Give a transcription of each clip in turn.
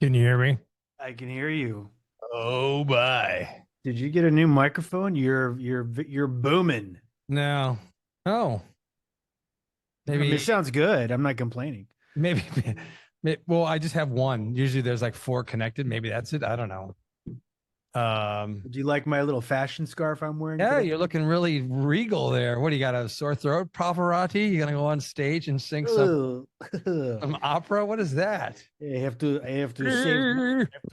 Can you hear me? I can hear you. Oh, bye. Did you get a new microphone? You're booming. No. Oh, I mean, it maybe, sounds good. I'm not complaining. maybe, well, I just have one. Usually there's like four connected. Maybe that's it. I don't know. Um, Do you like my little fashion scarf I'm wearing yeah, today? you're looking really regal there. What do you got? A sore throat, Pavarotti? You gonna go on stage and sing some Ugh. some opera? What is that? I have to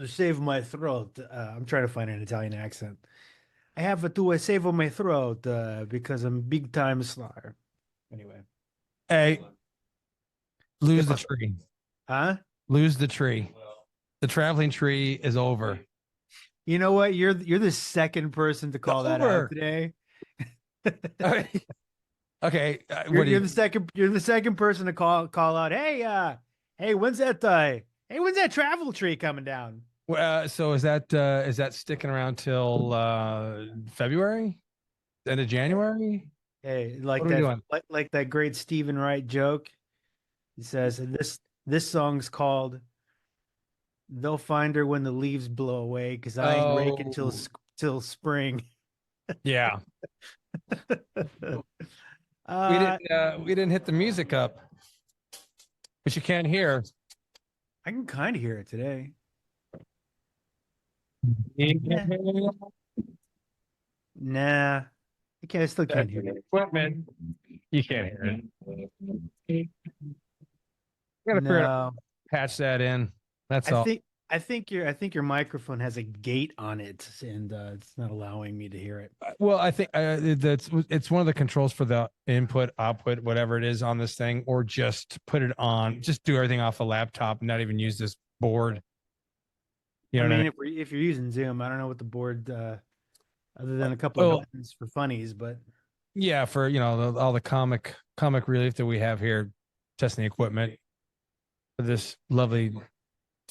save my throat. I'm trying to find an Italian accent. I have to save my throat because I'm big time slayer. Anyway, Hey, lose the yeah. tree. Huh? Lose the tree. The traveling tree is over. You know what? You're the second person to call that out Over. today. Okay. You're What do you're you? the second person to call out. Hey, when's that travel tree coming down? So is that sticking around till February, end of January? Hey, What are we doing? like that great Stephen Wright joke. He says this song's called "They'll Find Her When the Leaves Blow Away" because I ain't raking Oh, till spring. yeah. uh, We didn't hit the music up, but you can't hear. I can kind of hear it today. Yeah. Equipment. Nah, I still can't hear it. You can't hear it. You gotta figure out No. how to patch that in. That's I all. think I think your microphone has a gate on it, and it's not allowing me to hear it. Well, I think that's it's one of the controls for the input, output, whatever it is on this thing, or just put it on, just do everything off a laptop, and not even use this board. You I know what I mean, mean? if you're using Zoom, I don't know what the board other than a couple of Well, buttons for funnies, but yeah, for all the comic relief that we have here, testing the equipment for this lovely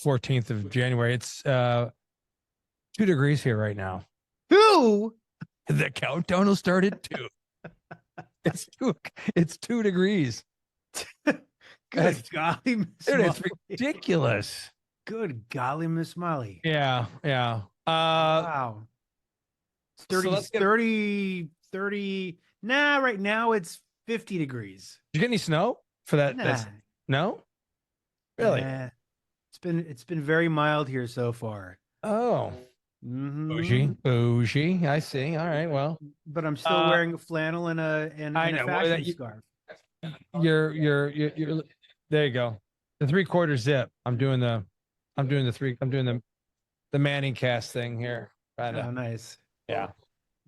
14th of January. It's 2 degrees here right now. who? The countdown will start at two. It's two. It's 2 degrees. That's, Good golly, Miss dude, it's Molly. ridiculous. Good golly, Miss Molly. Yeah, yeah. Wow. It's So 30, let's get. Did 30, 30. Nah, right now it's 50 degrees. you get any snow for that? That's Nah. no, really. Nah. It's been very mild here so far. Oh, bougie, Hmm. bougie. I see. All right. Well, But I'm still uh, wearing a flannel I and a know. Well, fashion scarf. you're there you go. The 3/4 zip. I'm doing the Manning cast thing here. Kind of. Oh, nice. Yeah.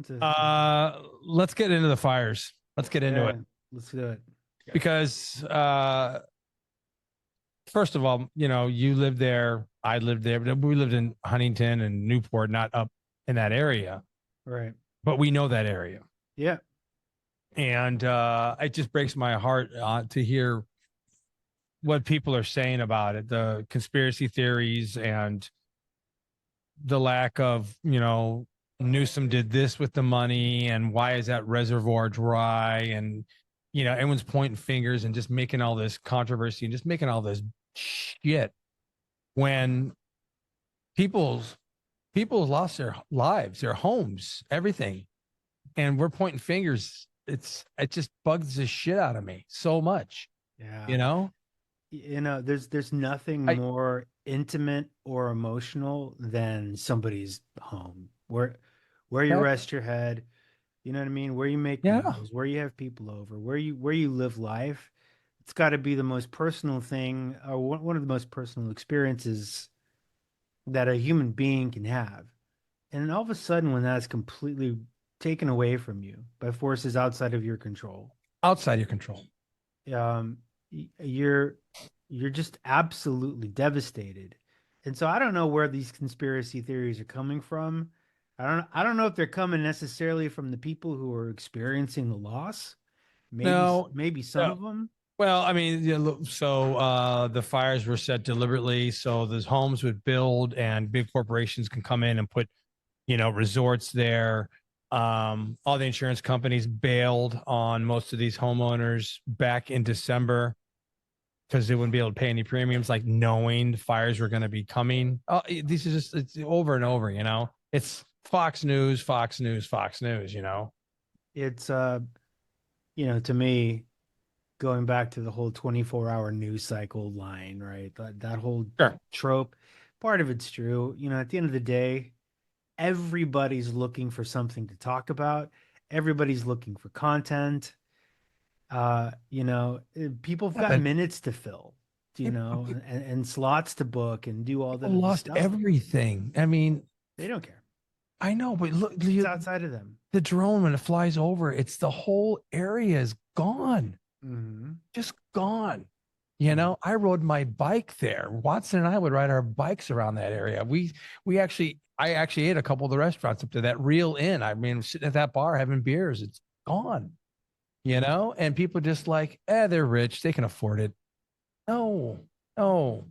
It's a- Let's get into the fires. Let's get into it yeah, let's do it. because first of all, you lived there, I lived there, but we lived in Huntington and Newport, not up in that area, Right. but we know that area. Yeah. And it just breaks my heart to hear what people are saying about it, the conspiracy theories and the lack of, Newsom did this with the money and why is that reservoir dry? And, everyone's pointing fingers and just making all this controversy and just making all this shit when people's people lost their lives, their homes, everything. And we're pointing fingers. It just bugs the shit out of me so much, you Yeah. know? There's nothing I more intimate or emotional than somebody's home. Where you that, rest your head, you know what I mean? Where you make yeah. meals, where you have people over, where you live life. It's got to be the most personal thing, or one of the most personal experiences that a human being can have. And all of a sudden, when that's completely taken away from you by forces outside of your control, Outside your control. um, you're just absolutely devastated. And so I don't know where these conspiracy theories are coming from. I don't know if they're coming necessarily from the people who are experiencing the loss. No, Maybe some no. of them. Well, I mean, so the fires were set deliberately so those homes would build and big corporations can come in and put, resorts there. All the insurance companies bailed on most of these homeowners back in December. because they wouldn't be able to pay any premiums, like knowing fires were going to be coming. Oh, this is just it's over and over. It's Fox News, Fox News, Fox News. It's to me, going back to the whole 24-hour news cycle line, right? That whole Sure. trope, part of it's true. At the end of the day, everybody's looking for something to talk about. Everybody's looking for content. People have Yeah, got but minutes to fill, and slots to book and do all people the lost stuff. everything. I mean, They don't care. I know, but look, It's outside of them. the drone when it flies over, it's the whole area is gone, Hmm. just gone. Hmm. I rode my bike there. Watson and I would ride our bikes around that area. I actually ate a couple of the restaurants up to that Real Inn. I mean, sitting at that bar having beers. It's gone, and people just like, they're rich, they can afford it. No, no,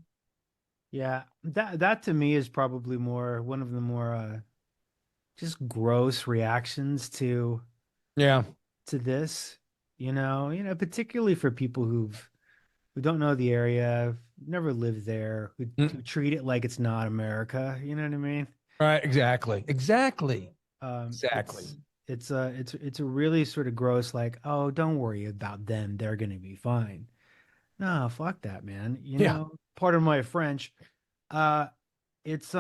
Yeah, that to me is probably more one of the more just gross reactions yeah. to this. Particularly for people who don't know the area, never lived there, who Mm, treat it like it's not America. You know what I mean? right, exactly, exactly, Um, exactly. it's it's a really sort of gross, like, oh, don't worry about them, they're gonna be fine. No, fuck that, man. Yeah, Pardon my French. Uh, it's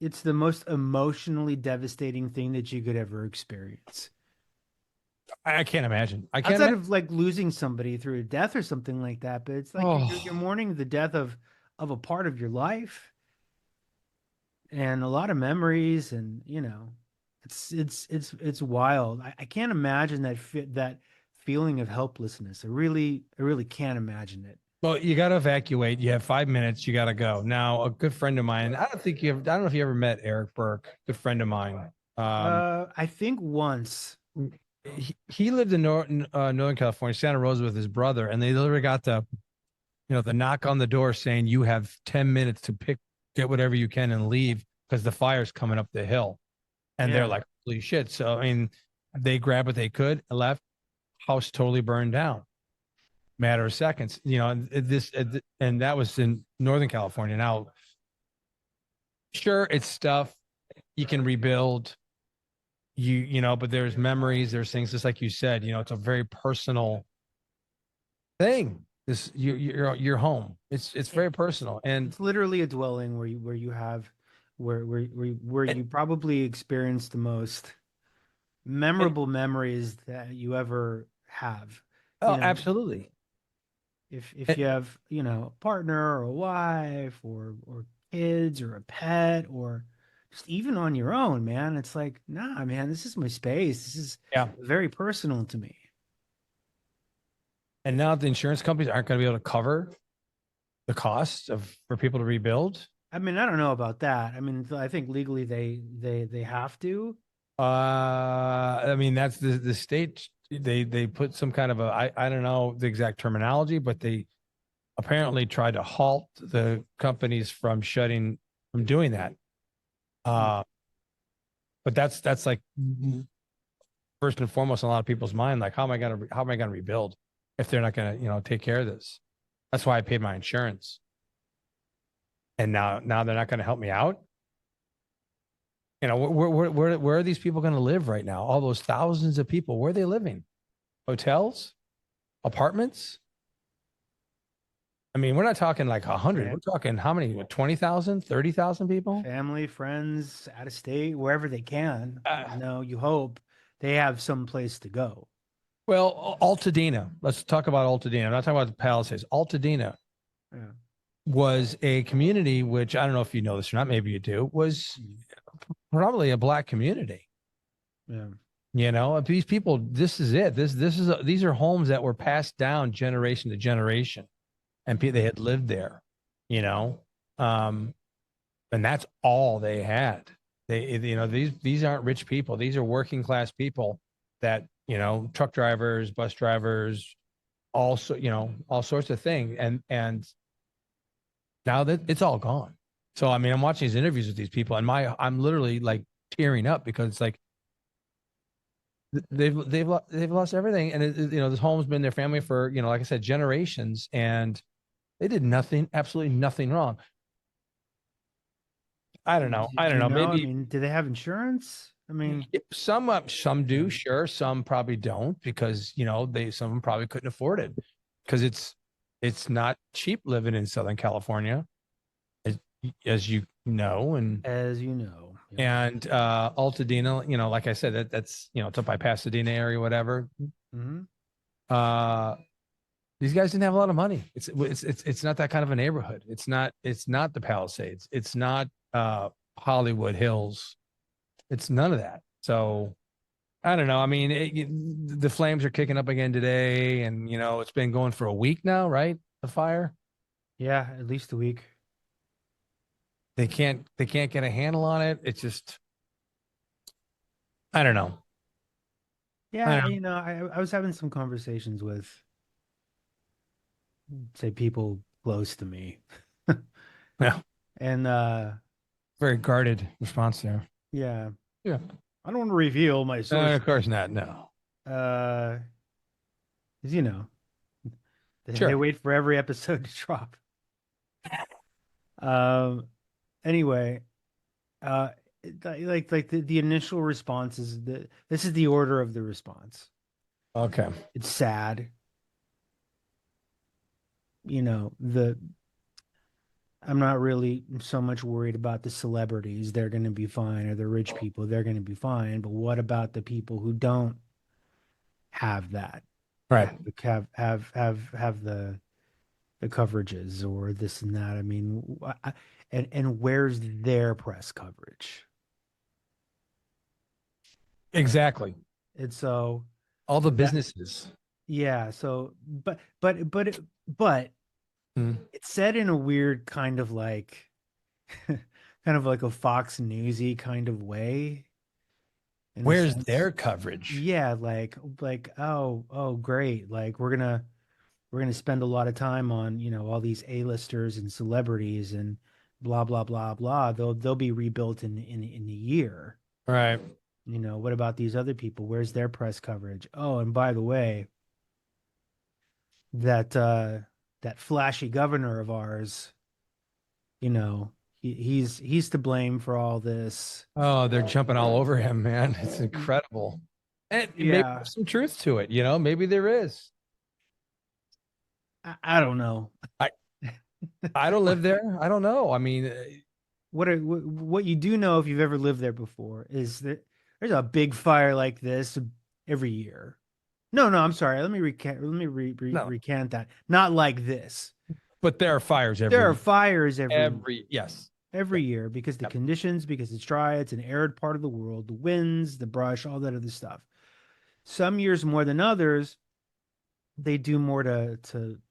it's the most emotionally devastating thing that you could ever experience. I can't imagine. I can't Outside imagine. of like losing somebody through a death or something like that, but it's like you're Oh, mourning the death of a part of your life and a lot of memories, and it's wild. I can't imagine that feeling of helplessness. I really can't imagine it. well, you got to evacuate. You have 5 minutes. You got to go. Now, a good friend of mine. I don't know if you ever met Eric Burke. Good friend of mine. Um, I think once. he lived in Northern California, Santa Rosa, with his brother, and they literally got the knock on the door saying you have 10 minutes to get whatever you can and leave because the fire's coming up the hill, and they're Yeah. like, holy shit! So I mean, they grabbed what they could and left. House totally burned down. Matter of seconds, and that was in Northern California. Now, sure, it's stuff you can rebuild, but there's memories, there's things, just like you said, it's a very personal thing. This your home. It's It, very personal, and it's literally a dwelling where you have where and, you probably experience the most and memorable memories that you ever have. You oh, know, absolutely. if you And, have, a partner or a wife or kids or a pet or just even on your own, man, it's like, nah, man, this is my space. This is yeah, very personal to me. and now the insurance companies aren't going to be able to cover the cost of for people to rebuild. I mean, I don't know about that. I mean, I think legally they have to. I mean, that's the state. They put some kind of I don't know the exact terminology, but they apparently tried to halt the companies from doing that. Hmm. Uh, but that's like first and foremost in a lot of people's mind. Like, how am I gonna rebuild if they're not gonna take care of this? That's why I paid my insurance, and now they're not gonna help me out. Where are these people gonna live right now? All those thousands of people, where are they living? Hotels, apartments? I mean, we're not talking like 100. We're Fam talking how many? 20,000, 30,000 people? Family, friends, out of state, wherever they can. Uh, You hope they have some place to go. well, Altadena. Let's talk about Altadena. I'm not talking about the Palisades. Altadena Yeah. was a community which I don't know if you know this or not. Maybe you do. Was Mhm. probably a black community. Yeah. These people. This is it. These are homes that were passed down generation to generation, and they had lived there. You know, um, and that's all they had. These aren't rich people. These are working class people that truck drivers, bus drivers, also all sorts of things, and now that it's all gone. So I mean, I'm watching these interviews with these people, and I'm literally like tearing up because it's like they've lost everything, and this home's been their family for like I said, generations, and they did nothing, absolutely nothing wrong. I don't know. I Do don't you know. know? I Maybe mean, do they have insurance? I mean, some do, yeah. sure. Some probably don't because some of them probably couldn't afford it because it's not cheap living in Southern California, as, as you know, and As you know. Yep. and Altadena, like I said, that's it's up by Pasadena area, whatever. Hmm. Uh, these guys didn't have a lot of money. It's not that kind of a neighborhood. It's not the Palisades. It's not Hollywood Hills. It's none of that. So I don't know. I mean, the flames are kicking up again today, and it's been going for a week now, right? The fire. Yeah, at least a week. They can't get a handle on it. It's just I don't know. I Yeah, don't I was having some conversations with, say, people close to me. know. Yeah, And very guarded response there. yeah, Yeah, I don't want to reveal my of sources. course not. No, Uh, 'Cause, they sure. wait for every episode to drop. Um, anyway, uh, like the initial response is this is the order of the response. Okay, It's sad. The I'm not really so much worried about the celebrities. They're going to be fine, or the rich people. They're going to be fine. But what about the people who don't have that? right. Have the coverages or this and that. I mean, and where's their press coverage? Exactly. And so All the that, businesses. yeah. So, but Hmm. it's said in a weird kind of like, kind of like a Fox Newsy kind of way, in the Where's sense, their coverage? yeah, like oh great, like we're gonna spend a lot of time on all these A-listers and celebrities and blah blah blah blah. They'll be rebuilt in a year. Right. What about these other people? Where's their press coverage? Oh, and by the way, that flashy governor of ours, you know, he's to blame for all this. Oh, they're jumping all over him, man. It's incredible. And maybe Yeah, there's some truth to it, maybe there is. I don't know. I I don't live there. I don't know. I mean, What you do know if you've ever lived there before is that there's a big fire like this every year. No, no, I'm sorry. Let me no. recant that. Not like this. But there are fires There are every fires every yes. Yeah. every year because the Yep. conditions, because it's dry, it's an arid part of the world, the winds, the brush, all that other stuff. Some years more than others, they do more to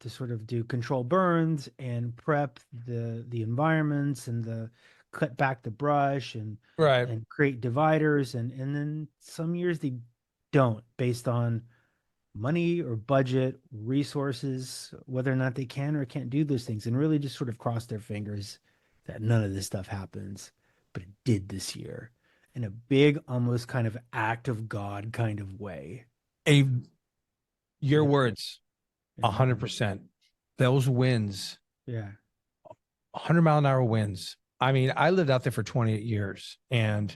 sort of do control burns and prep the environments and the cut back the brush Right. and create dividers, and then some years they don't, based on money or budget resources, whether or not they can or can't do those things, and really just sort of cross their fingers that none of this stuff happens. But it did this year in a big, almost kind of act of God kind of way. A Your Yeah, words, yeah, 100%. Those winds, yeah. 100-mile-an-hour winds. I mean, I lived out there for 28 years and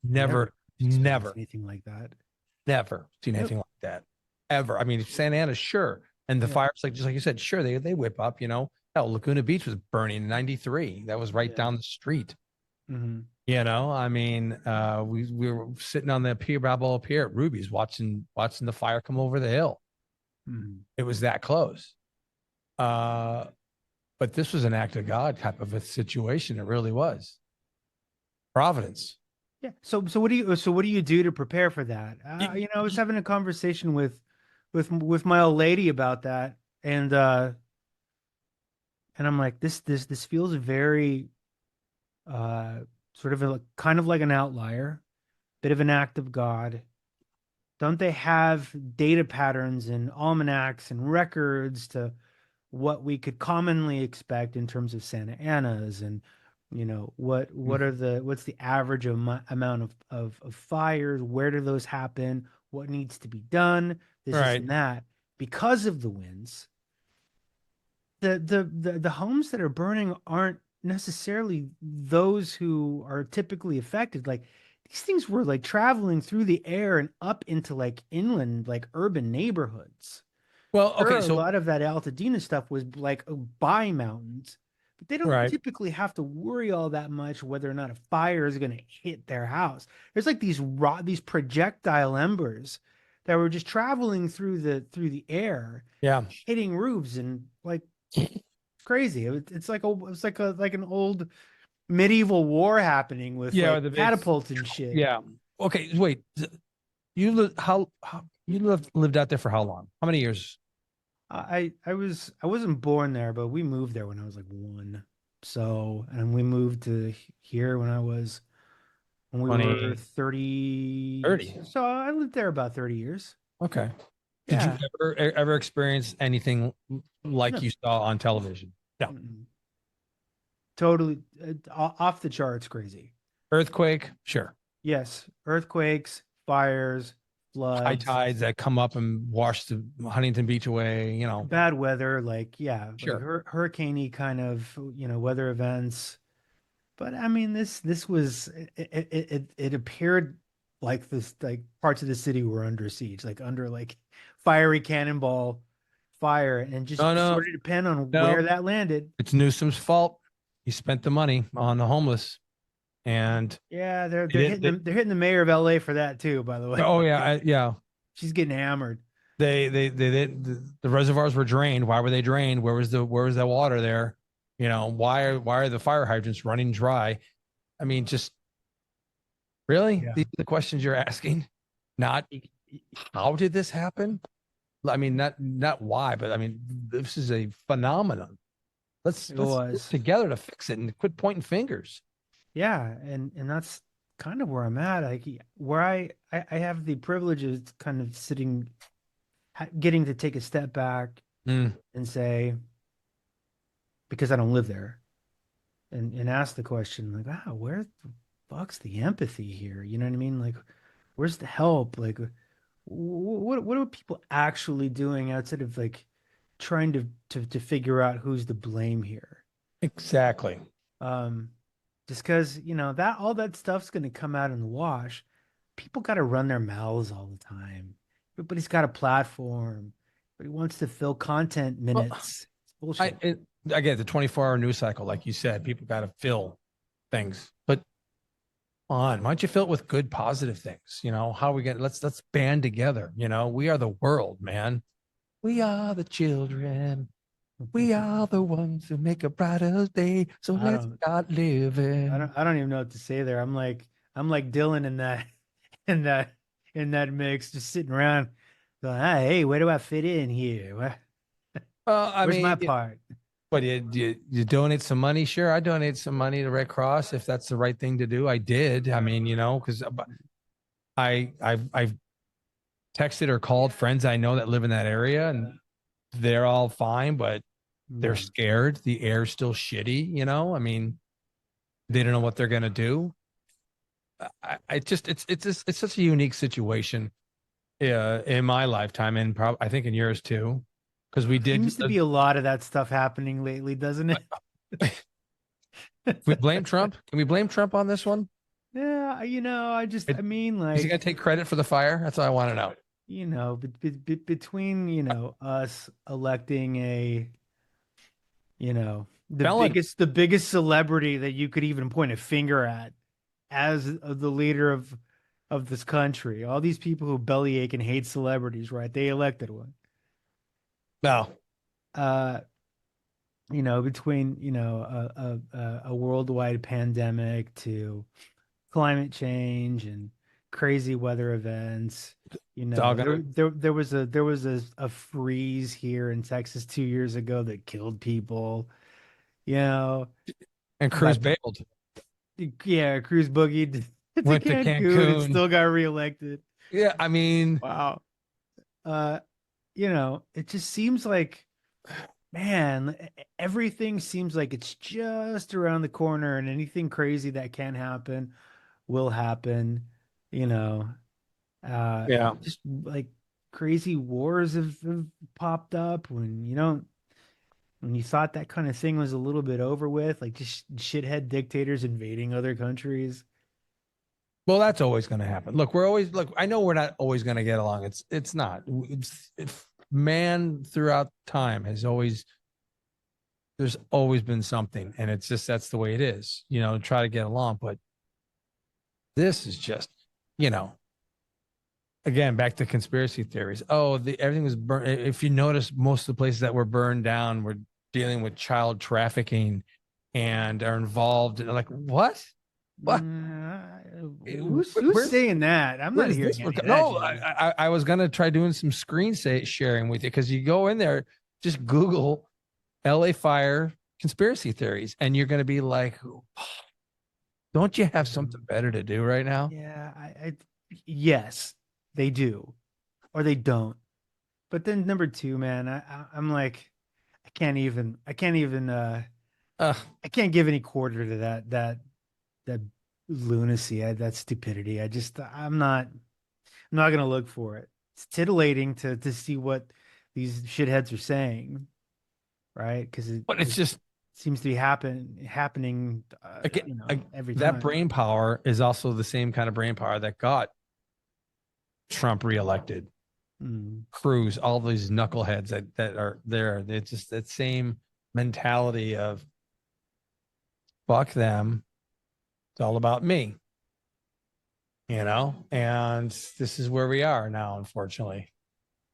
Never never, experienced never, anything like that. never seen Nope. anything like that. Ever. I mean, Santa Ana, sure. And the Yeah. fires, like just like you said, sure, they whip up. Hell, Laguna Beach was burning in 93. That was right Yeah. down the street. Hmm. I mean, we were sitting on the pier, Balboa Pier at Ruby's, watching the fire come over the hill. Hmm. It was that close. Uh, but this was an act of God type of a situation. It really was. Providence. Yeah. So what do you do to prepare for that? I was having a conversation with my old lady about that, and I'm like, this feels very uh sort of kind of like an outlier, bit of an act of God. Don't they have data patterns and almanacs and records to what we could commonly expect in terms of Santa Anas and What are what's the average amount of fires? Where do those happen? What needs to be done? This Right. and that. Because of the winds, the homes that are burning aren't necessarily those who are typically affected. Like these things were like traveling through the air and up into like inland, like urban neighborhoods. Well, Sure, okay. a So, lot of that Altadena stuff was like by mountains, but they don't right. typically have to worry all that much whether or not a fire is going to hit their house. There's like these projectile embers that were just traveling through the air, Yeah. hitting roofs and like crazy. It's like like an old medieval war happening with Yeah. like The big, catapults and shit. yeah. Okay. Wait. How you lived out there for how long? How many years? I wasn't born there, but we moved there when I was like one. So, and we moved to here when we were 20, 30. 30. So I lived there about 30 years. Okay. Did you Yeah. ever experience anything like No. you saw on television? No. Mm-mm. Totally off the charts crazy. Earthquake? Sure. Yes, earthquakes, fires, High floods, tides that come up and wash the Huntington Beach away, bad weather, like yeah, like Sure. hurricane kind of, weather events. But I mean, this was it appeared like this like parts of the city were under siege, like under like fiery cannonball fire, and No, just no, sort of depend on where no. that landed. It's Newsom's fault. He spent the money on the homeless, and Yeah, they're they they're did. hitting they're hitting the mayor of LA for that too, by the way. Oh yeah, yeah. She's getting hammered. The reservoirs were drained. Why were they drained? Where was the water there? Why are the fire hydrants running dry? I mean, just really, Yeah. these are the questions you're asking. Not how did this happen? I mean, not why, but I mean, this is a phenomenon. Let's It let's work was. together to fix it and quit pointing fingers. Yeah, and that's kind of where I'm at. Like where I have the privilege of kind of getting to take a step back Mm, and say, because I don't live there, and ask the question like, wow, where the fuck's the empathy here? You know what I mean? Like, where's the help? Like, what are people actually doing outside of like trying to figure out who's to blame here? exactly. Um, just because, that all that stuff's gonna come out in the wash. People got to run their mouths all the time. Everybody's got a platform. Everybody wants to fill content Well, minutes. It's I bullshit. it, I get the 24-hour news cycle, like you said. People got to fill things, but on. Why don't you fill it with good, positive things? How we get let's band together. We are the world, man. We are the children. We are the ones who make a brighter day. So I let's don't, start living. I don't even know what to say there. I'm like Dylan in that, in that, in that mix, just sitting around going, ah, hey, where do I fit in here? I Where's my mean, part? what you donate some money? Sure, I donate some money to Red Cross if that's the right thing to do. I did. I mean, because I've texted or called friends I know that live in that area, and they're all fine, but they're Yeah. scared. The air's still shitty. I mean, they don't know what they're gonna do. I just it's such a unique situation in my lifetime, and probably I think in yours too, because we did. Seems to be a lot of that stuff happening lately, doesn't it? We blame Trump. Can we blame Trump on this one? Yeah, I mean, Is he gonna like, take credit for the fire? That's all I want to know. between, us electing Felon. the biggest celebrity that you could even point a finger at as the leader of this country. All these people who bellyache and hate celebrities, right? They elected one. No. Uh, between, a worldwide pandemic to climate change and crazy weather events. It's all gonna There was a freeze here in Texas 2 years ago that killed people. You know, and Cruz about bailed. yeah, Cruz boogied to Went to Cancun and Cancun. still got reelected. Yeah, I mean, Wow. Uh, it just seems like man, everything seems like it's just around the corner, and anything crazy that can happen will happen. You know, uh, Yeah. just like crazy wars have popped up when you thought that kind of thing was a little bit over with, like just shithead dictators invading other countries. Well, that's always going to happen. Look, look. I know we're not always going to get along. It's not. Man throughout time has always there's always been something, and it's just that's the way it is. Try to get along, but this is just you know again back to conspiracy theories. Oh, everything was burned. If you notice, most of the places that were burned down were dealing with child trafficking and are involved. In, like what? What? Who's Where's saying that? I'm not where's this hearing one? any of that No, jazz. I was gonna try doing some sharing with you because you go in there, just Google LA fire conspiracy theories, and you're gonna be like, don't you have something better to do right now? Yeah, yes, they do, or they don't. But then number two, man, I'm like, I can't even, Uh, I can't give any quarter to that lunacy, that stupidity. I'm not gonna look for it. It's tittillating to see what these shitheads are saying, right? Because but it's it just seems to be happening, again, every that time. brain power is also the same kind of brain power that got Trump reelected. Mm. Cruz, all these knuckleheads that are there. It's just that same mentality of fuck them. It's all about me, and this is where we are now, unfortunately.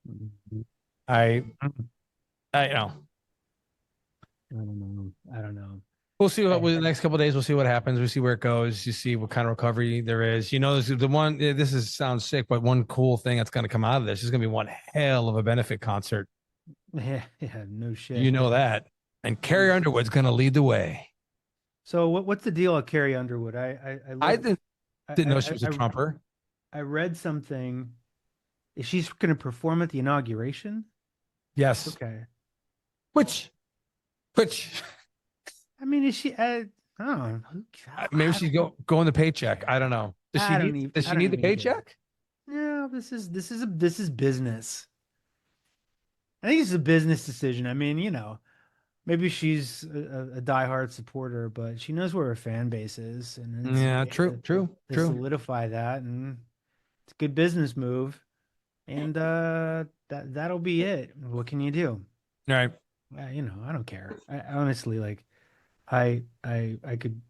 Mhm. I, I, I don't know. I don't know. we'll see what I, with the next couple of days. We'll see what happens. We'll see where it goes. You see what kind of recovery there is. This is the one. This is sounds sick, but one cool thing that's going to come out of this is going to be one hell of a benefit concert. yeah, yeah, no You shit. know that. And Carrie Is Underwood's going to lead the way. so what's the deal with Carrie Underwood? I I looked didn't know she was a Trumper. I read something. Is she's going to perform at the inauguration? Yes. Okay. Which, which I mean, is she? I don't know. maybe she's going the paycheck. I don't know. Does she need? Does I she don't need the even care. paycheck? No, this is business. I think it's a business decision. I mean, maybe she's a diehard supporter, but she knows where her fan base is, and it's a Yeah. way True. True. to True. solidify that, and it's a good business move. And that'll be it. What can you do? All right. I don't care. I honestly like I could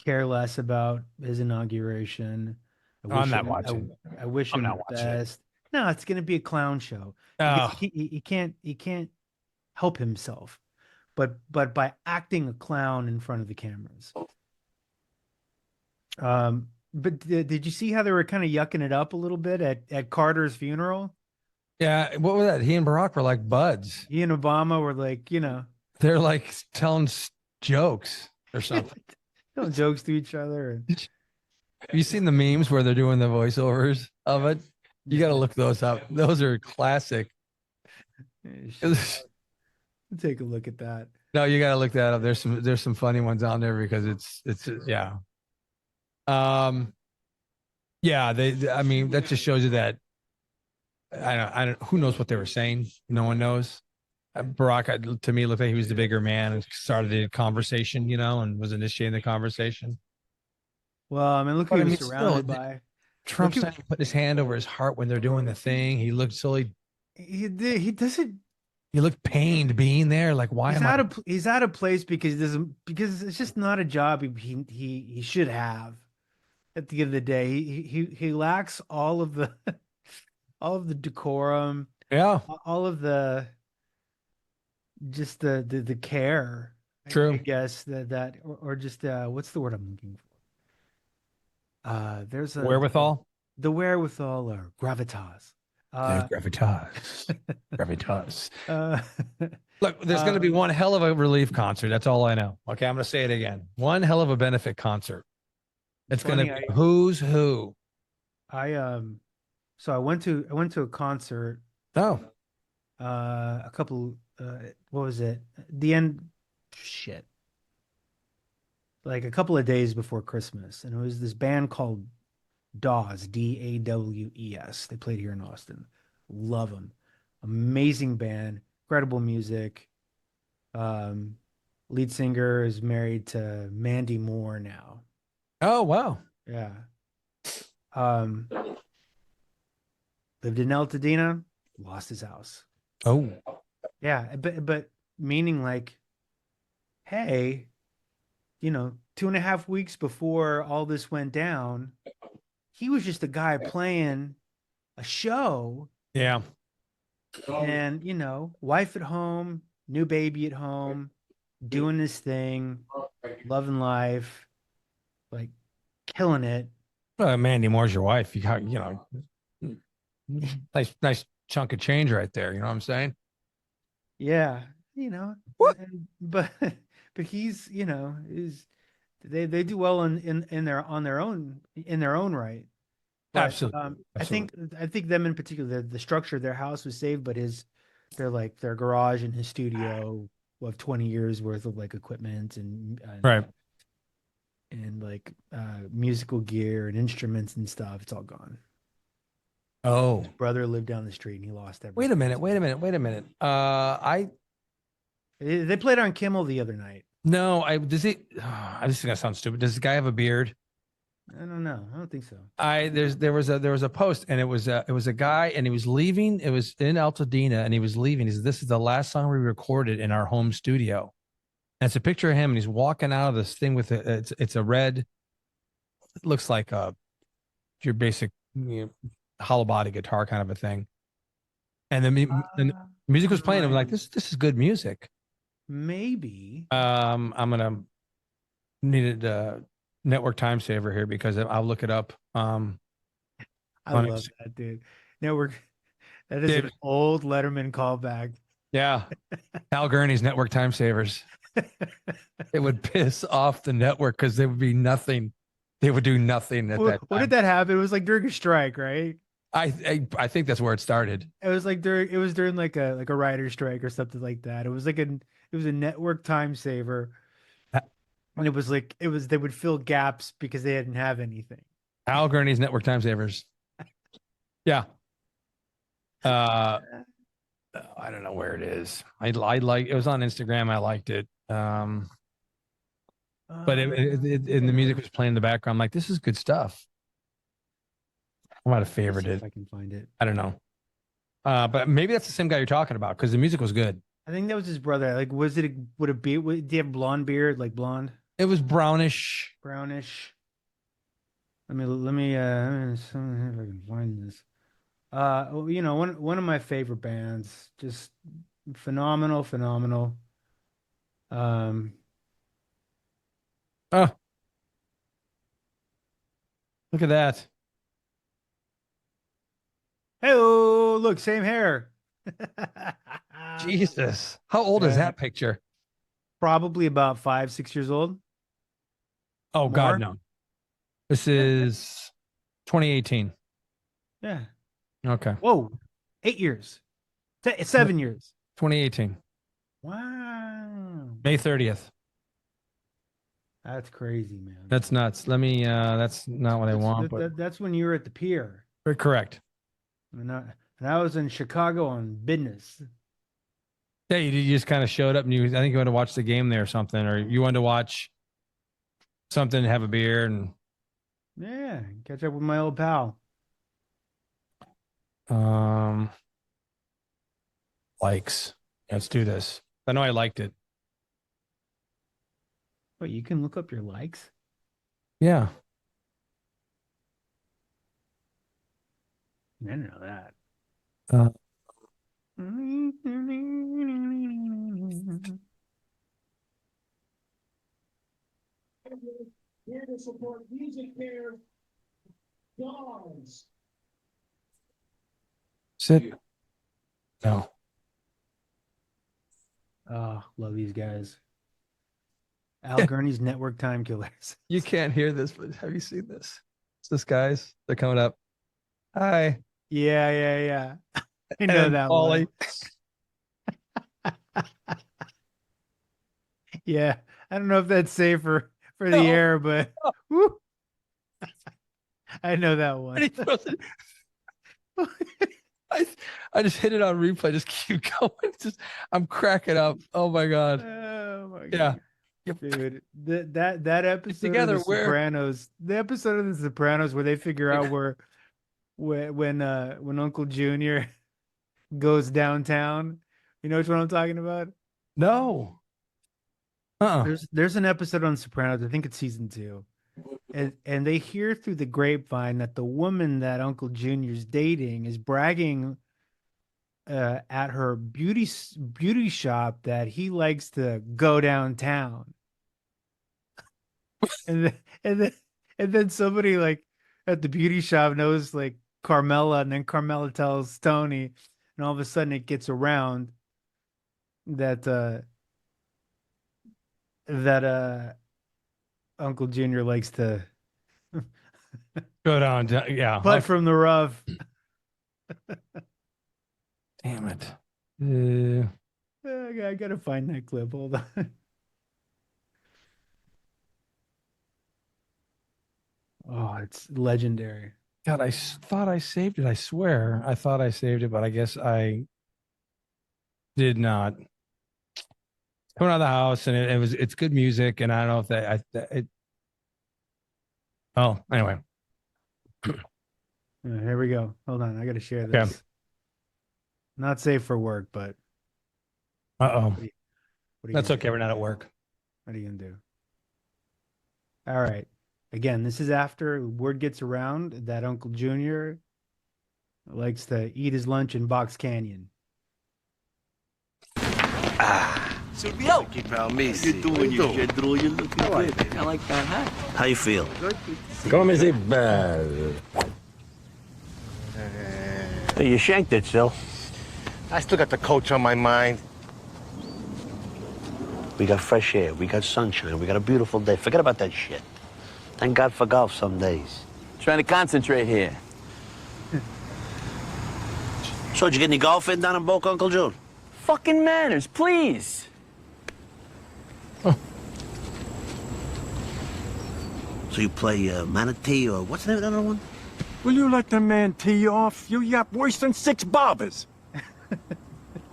care less about his inauguration. I I'm wish not him watching. I wish I'm him the not watching it. best. No, it's gonna be a clown show because Oh, he can't help himself, but by acting a clown in front of the cameras. But did you see how they were kind of yucking it up a little bit at Carter's funeral? yeah. What was that? He and Barack were like buds. He and Obama were like, They're like telling jokes or something. telling jokes to each other. Have you seen the memes where they're doing the voiceovers of it? You got to And look those up. Those are classic. shit. Take a look at that. No, you got to look that up. There's some funny ones on there because it's yeah. Um yeah, I mean that just shows you that I don't who knows what they were saying. No one knows. Barack to me looked like he was the bigger man and started the conversation, and was initiating the conversation. Well, I mean, look who But he I was mean, still, surrounded by. Look Trump's who not even putting his hand over his heart when they're doing the thing. He looked silly. he doesn't. He looked pained being there. Like, why am I? He's out of place because he doesn't because it's just not a job he should have. At the end of the day, he lacks all of the all of the decorum, Yeah, all of the just the care. I true. guess or just what's the word I'm looking for? There's Wherewithal. the wherewithal or gravitas. Yeah, Uh, gravitas. Gravitas. uh, Look, there's going to be um, one hell of a relief concert. That's all I know. Okay, I'm going to say it again. One hell of a benefit concert. it's It's going to funny. be who's who. I so I went to a concert Oh, a couple what was it the end, shit, like a couple of days before Christmas, and it was this band called Dawes, Dawes. They played here in Austin. Love them. Amazing band, incredible music. Um, Lead singer is married to Mandy Moore now. Oh, wow. Yeah. Um, lived in Altadena, lost his house. Oh, Yeah, but meaning like, hey, 2.5 weeks before all this went down, he was just a guy playing a show yeah. and, wife at home, new baby at home, doing his thing, loving life, like killing it. Mandy Moore's your wife. You got, nice chunk of change right there. You know what I'm saying? Yeah, What? but he's, is they do well in their on their own in their own right. But Absolutely. I Absolutely. think them in particular, the structure of their house was saved, but their garage and his studio of 20 years worth of like equipment Right. and like musical gear and instruments and stuff, it's all gone. Oh, His brother lived down the street and he lost wait a everything. minute. Wait a minute. Wait a minute. I They played on Kimmel the other night. no. Does he? This is gonna sound stupid. Does this guy have a beard? I don't know. I don't think so. There was a post and it was a guy and he was leaving. It was in Altadena and he was leaving. He said, "This is the last song we recorded in our home studio." And it's a picture of him and he's walking out of this thing with it's a red. It looks like your basic hollow body guitar kind of a thing. And the music was playing. I'm like, Right. this is good music. Maybe. I'm gonna need a network time saver here because I'll look it up. I On love that, dude. Network. That is an David, old Letterman callback. yeah, Al Gurney's network time savers. It would piss off the network because there would be nothing. They would do nothing at that What did time. that happen? It was like during a strike, right? I think that's where it started. It was during like a writer strike or something like that. It was a network time saver. And it was like they would fill gaps because they didn't have anything. Al Gurney's network time savers. Yeah. Uh, I don't know where it is. I like it was on Instagram. I liked it. But and the music Yeah. was playing in the background. I'm like, this is good stuff. I might have Let me favored see if it. I can find it. I don't know. But maybe that's the same guy you're talking about because the music was good. I think that was his brother. Like, would it be? Did he have blonde beard, like blonde, It was brownish. brownish? Let me see if I can find this. One of my favorite bands, just phenomenal, phenomenal. Um, Oh, look at that. hey, look, same hair. Jesus. How old is Yeah, that picture? probably about 5, 6 years old. Oh, God, More? no. This Yeah, is 2018. yeah. Okay. Whoa, 8 years, 7 years. 2018. Wow, May 30th. that's crazy, man. That's nuts. That's not what I want, but That's when you were at the pier, correct. and I was in Chicago on business. Yeah, you just kind of showed up and I think you wanted to watch the game there or something, or you wanted to watch something, have a beer and Yeah, catch up with my old pal. um likes. Let's do this. I know I liked it. Wait, you can look up your likes? Yeah. I didn't know that. Uh, Here to support music care, dogs. sit. No. Oh, love these guys. Al Gurney's Network Time Killers. You can't hear this, but have you seen this? It's this guys. They're coming up. Hi. Yeah, yeah, yeah. I And know then that one. Paulie. Yeah, I don't know if that's safe for the No. air, but woo, I know that And one. he throws it. I, I just hit it on replay. Just keep going. I'm cracking up. Oh my god. Oh my Yeah. god, Yep. dude, that episode of Together, The where? Sopranos, the episode of The Sopranos where they figure out where when Uncle Junior goes downtown. You know which one I'm talking about? No. There's an episode on Sopranos, I think it's season 2. And they hear through the grapevine that the woman that Uncle Junior's dating is bragging at her beauty shop that he likes to go downtown. And then, and then somebody like at the beauty shop knows like Carmela, and then Carmela tells Tony, and all of a sudden it gets around that that Uncle Junior likes to Go down. Yeah. putt from the rough. Damn it. I gotta find that clip. Hold on. Oh, it's legendary. God, thought I saved it. I swear I thought I saved it, but I guess I did not. Coming out of the house, and it's good music, and I don't know if it. Oh, anyway. Here we go. Hold on, I gotta share Okay. this. Not safe for work, but Uh-oh. what are you That's gonna okay. We're not at work. What are you gonna do? All right. Again, this is after word gets around that Uncle Junior likes to eat his lunch in Box Canyon. Silvio, Keep out me. you doing your general? You're looking good. I like that hat. How you feel? Come si bello. Hey, you shanked it, still. I still got the coach on my mind. We got fresh air. We got sunshine. We got a beautiful day. Forget about that shit. Thank God for golf some days. Trying to concentrate here. So, did you get any golf in down in Boca, Uncle June? Fucking manners, please. So you play Manatee or what's the name of that other one? Will you let the man tee you off? You yap worse than 6 bobbers.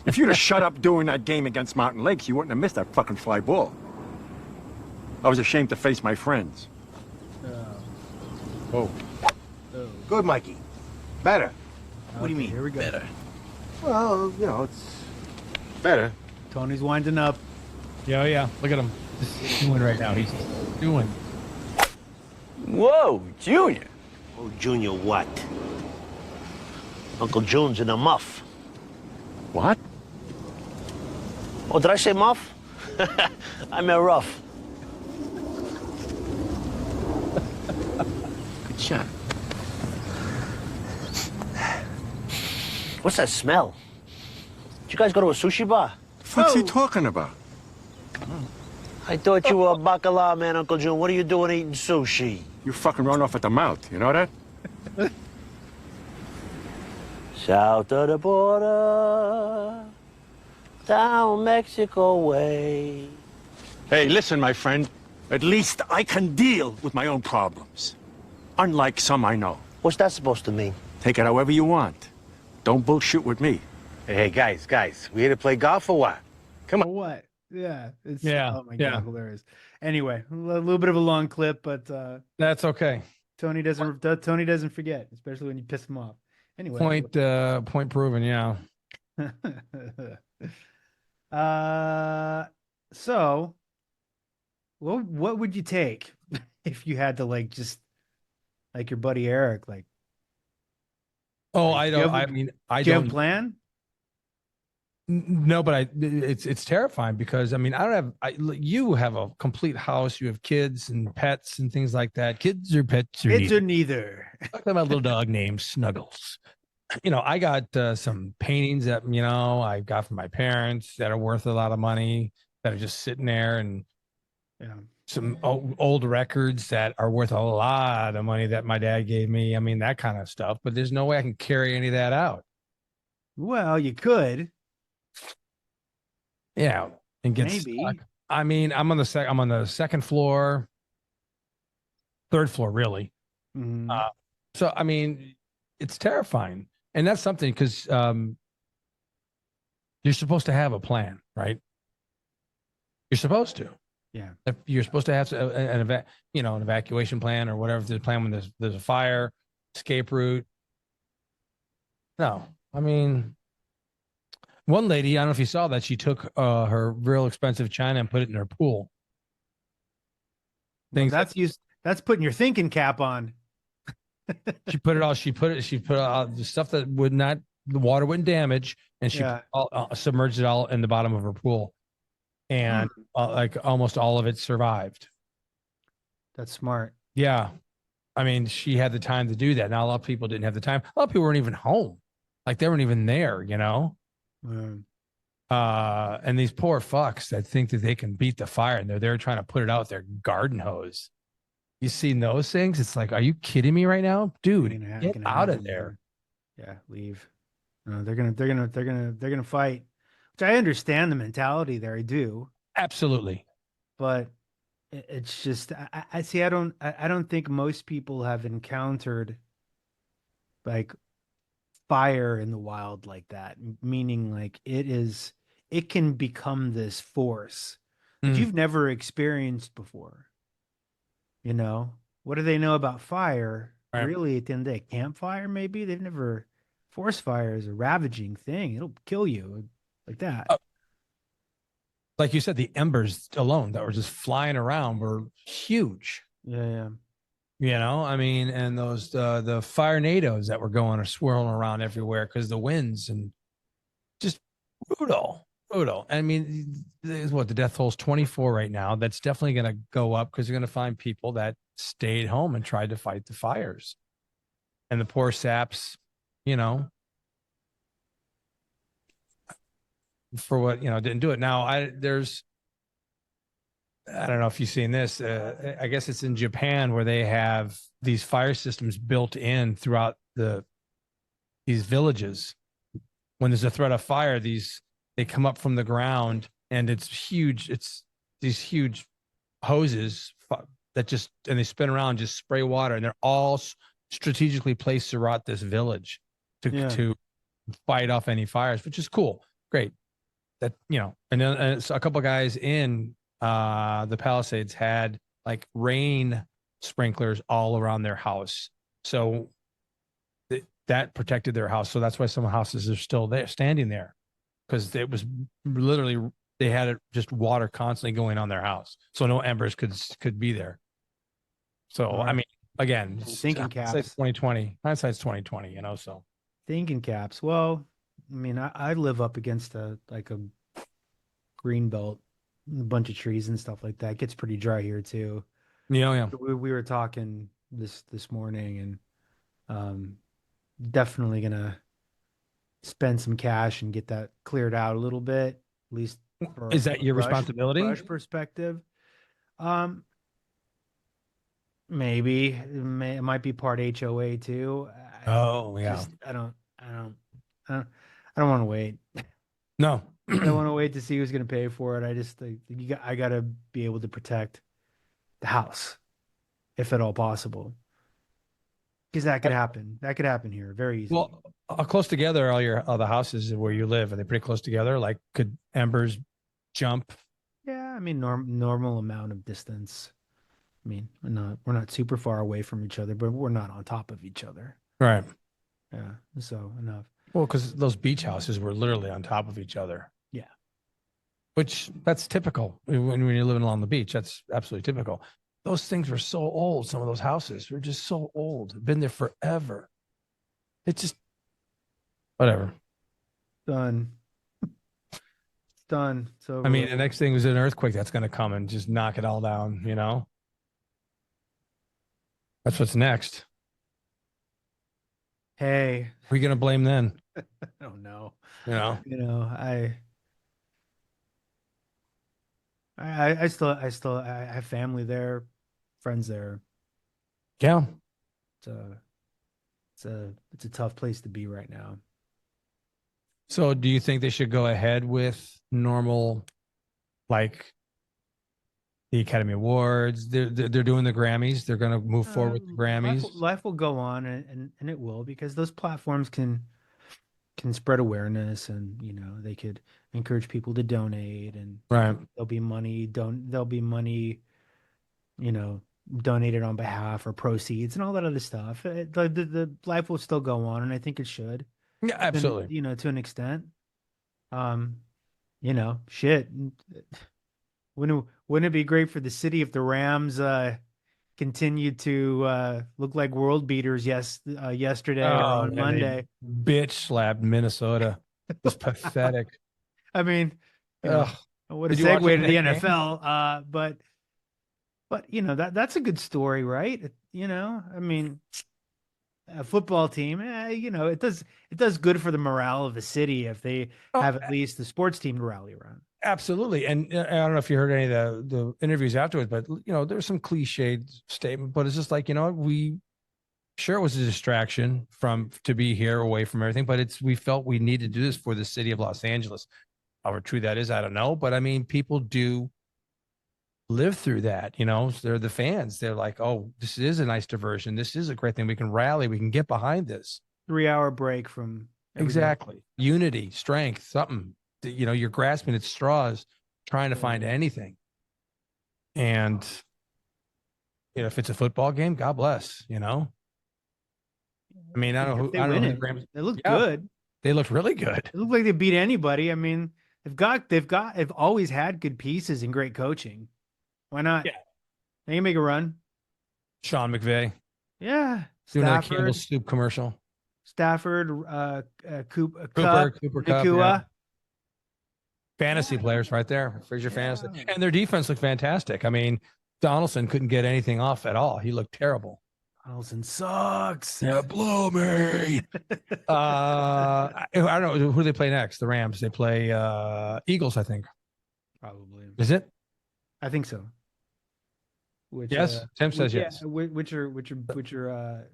If you'd have shut up during that game against Mountain Lakes, you wouldn't have missed that fucking fly ball. I was ashamed to face my friends. Oh. Good, Mikey. Better. What do you mean? Here we go. Better. Well, you know, it's better. Tony's winding up. Yeah. Look at him. Just doing right now. He's doing. Whoa, Junior. Oh, Junior, what? Uncle June's in a muff. What? Oh, did I say muff? I meant rough. Good shot. What's that smell? Did you guys go to a sushi bar? What's he talking about? I thought you were a bacala man, Uncle June. What are you doing eating sushi? You fucking run off at the mouth, you know that? South of the border, down Mexico way. Hey, listen, my friend. At least I can deal with my own problems. Unlike some I know. What's that supposed to mean? Take it however you want. Don't bullshit with me. Hey, guys, we here to play golf or what? Come on. What? Yeah. It's, Yeah, Oh my yeah. God, hilarious. Anyway, a little bit of a long clip, but That's okay. Tony doesn't forget, especially when you piss him off. Anyway. Point proven. Yeah. So what would you take if you had to like just like your buddy Eric, like Oh, Like, I do you don't. have a- I mean, I do you have don't. a plan? No, but it's terrifying because I mean I don't have you have a complete house, you have kids and pets and things like that. Kids or pets or Kids neither. or neither. Talking about a little dog named Snuggles. You know, I got some paintings that I got from my parents that are worth a lot of money that are just sitting there, and Yeah. some old records that are worth a lot of money that my dad gave me. I mean that kind of stuff. But there's no way I can carry any of that out. Well, you could. Yeah, and get Maybe. stuck. I mean, I'm on the second floor, third floor, really. Mhm. So I mean, it's terrifying, and that's something because you're supposed to have a plan, right? You're supposed to. Yeah. If you're supposed to have an evacuation plan or whatever. There's a plan when there's a fire, escape route. No, I mean, one lady, I don't know if you saw that, she took her real expensive china and put it in her pool. Well, Things that that's putting your thinking cap on. she put out the stuff that would not, the water wouldn't damage, and she Yeah. submerged it all in the bottom of her pool, and like almost all of it survived. That's smart. Yeah, I mean, she had the time to do that. Now a lot of people didn't have the time. A lot of people weren't even home, like they weren't even there, you know. Um, And these poor fucks that think that they can beat the fire, and they're there trying to put it out with their garden hose. You seen those things? It's like, are you kidding me right now, dude? Get out of there. Yeah, leave. No, they're gonna fight. Which I understand the mentality there. I do, Absolutely. but it's just I see. I don't think most people have encountered like fire in the wild like that. Meaning, like it can become this force that Mm. you've never experienced before. You know, what do they know about fire? Right. Really, at the end of the day, campfire, maybe they've never. Forest fire is a ravaging thing. It'll kill you like that. Like you said, the embers alone that were just flying around were huge. Yeah. You know, I mean, and those the fire nados that were going or swirling around everywhere because the winds, and just brutal, brutal. I mean, what the death toll's 24 right now. That's definitely going to go up because you're going to find people that stayed home and tried to fight the fires, and the poor saps, you know, for what, didn't do it. Now I don't know if you've seen this. I guess it's in Japan where they have these fire systems built in throughout these villages. When there's a threat of fire, they come up from the ground, and it's huge. It's these huge hoses and they spin around, and just spray water, and they're all strategically placed throughout this village to fight off any fires, which is cool. Great. That, and then so a couple of guys in the Palisades had like rain sprinklers all around their house, so that protected their house. So that's why some houses are still there, standing there, because it was literally, they had it just water constantly going on their house, so no embers could be there. So Right. I mean, again, Thinking caps. hindsight's 2020. Hindsight's 2020. So Thinking caps. Well, I mean, I live up against a green belt, a bunch of trees and stuff like that. It gets pretty dry here too. yeah. We were talking this morning, and definitely gonna spend some cash and get that cleared out a little bit, at least. Is that your responsibility? Brush perspective. Maybe it might be part HOA too. Oh yeah. I don't want to wait. No. I don't want to wait to see who's going to pay for it. I just think I got to be able to protect the house, if at all possible, because that could happen. That could happen here very easily. Well, how close together are all the houses where you live? Are they pretty close together? Like, could embers jump? Yeah, I mean, normal amount of distance. I mean, we're not super far away from each other, but we're not on top of each other. Right. Yeah, so enough. Well, because those beach houses were literally on top of each other. Yeah. Which that's typical when you're living along the beach. That's absolutely typical. Those things were so old. Some of those houses were just so old. Been there forever. It's just whatever. Done. Done. So I mean, the next thing is an earthquake that's going to come and just knock it all down. That's what's next. hey, Who are you going to blame then? I don't know. You know? I still I have family there, friends there. Yeah. It's a tough place to be right now. So do you think they should go ahead with normal, like, the Academy Awards. They're doing the Grammys. They're going to move forward with the Grammys. Life will go on, and it will, because those platforms can spread awareness, and they could encourage people to donate, and Right. there'll be money, you know, donated on behalf, or proceeds, and all that other stuff. The life will still go on, and I think it should. Yeah, absolutely. To an extent. Shit. Wouldn't it be great for the city if the Rams continued to look like world beaters yesterday or on and they Monday? bitch slapped Minnesota. It was pathetic. I mean, Ugh. what a Did you watch segue to that the game? NFL. But that's a good story, right? I mean, a football team, it does good for the morale of the city if they have at least the sports team to rally around. Absolutely. And I don't know if you heard any of the interviews afterwards, but there's some cliched statement, but it's just like, we sure it was a distraction to be here away from everything, but we felt we needed to do this for the city of Los Angeles. However true that is, I don't know. But I mean, people do live through that, they're the fans. They're like, oh, this is a nice diversion. This is a great thing. We can rally. We can get behind this. 3-hour break from exactly. Unity, strength, something. You're grasping at straws, trying to find anything. And, if it's a football game, God bless, I mean, I don't know. They look good. They look really good. They look like they beat anybody. I mean, they've always had good pieces and great coaching. Why not? Yeah. They can make a run. Sean McVay. Yeah. Doing a Campbell Soup commercial. Stafford, Cooper Kupp, Nakua. Fantasy players right there. Frazier fantasy. And their defense looked fantastic. I mean, Donaldson couldn't get anything off at all. He looked terrible. Donaldson sucks. Yeah, blow me. I don't know. Who do they play next? The Rams. They play Eagles, I think. Probably. Is it? I think so. Yes. Tim says yes. Which are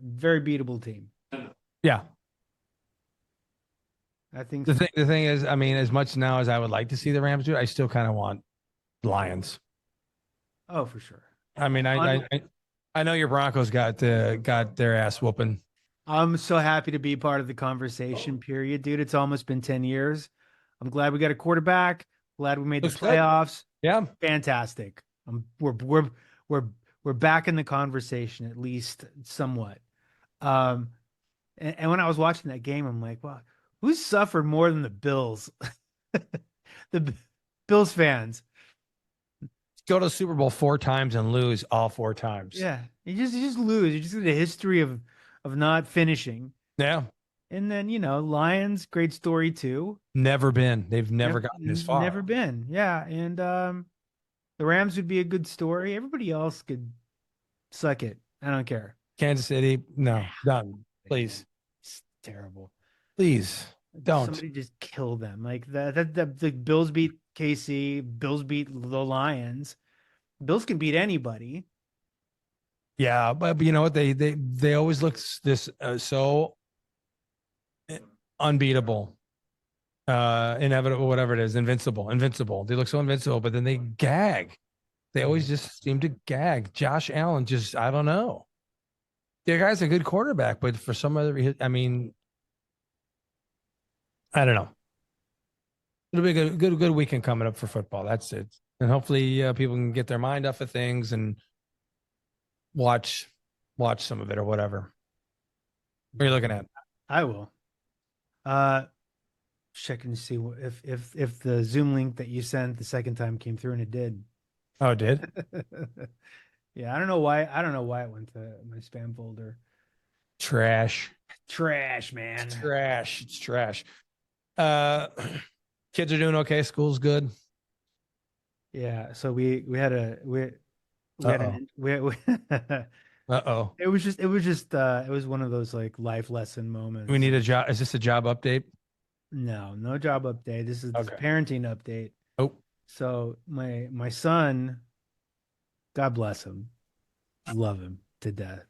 very beatable team. Yeah. I think the thing is, I mean, as much now as I would like to see the Rams do, I still kind of want Lions. Oh, for sure. I mean, I know your Broncos got their ass whooping. I'm so happy to be part of the conversation period, dude. It's almost been 10 years. I'm glad we got a quarterback. Glad we made the playoffs. Good. Yeah. Fantastic. We're back in the conversation, at least somewhat. And when I was watching that game, I'm like, wow, who's suffered more than the Bills? The Bills fans. Go to the Super Bowl 4 times and lose all 4 times. Yeah. You just lose. You just get a history of not finishing. Yeah. And then, Lions, great story too. Never been. They've never gotten this far. Never been. Yeah. And the Rams would be a good story. Everybody else could suck it. I don't care. Kansas City, no, done. Please. It's terrible. Please don't. Somebody just kill them. Like the Bills beat KC. Bills beat the Lions. Bills can beat anybody. Yeah, but you know what? They always look this so unbeatable, inevitable, whatever it is, invincible. They look so invincible, but then they gag. They always just seem to gag. Josh Allen just, I don't know. The guy's a good quarterback, but for some other reason, I mean, I don't know. It'll be a good weekend coming up for football. That's it. And hopefully people can get their mind off of things and watch some of it or whatever. What are you looking at? I will. Checking to see if the Zoom link that you sent the second time came through, and it did. Oh, it did? Yeah, I don't know why it went to my spam folder. Trash, man. It's trash. Kids are doing okay. School's good. Yeah. So we had an Uh-oh. It was one of those like life lesson moments. We need a job. Is this a job update? No job update. This is a parenting update. Oh. So my son, God bless him, love him to death,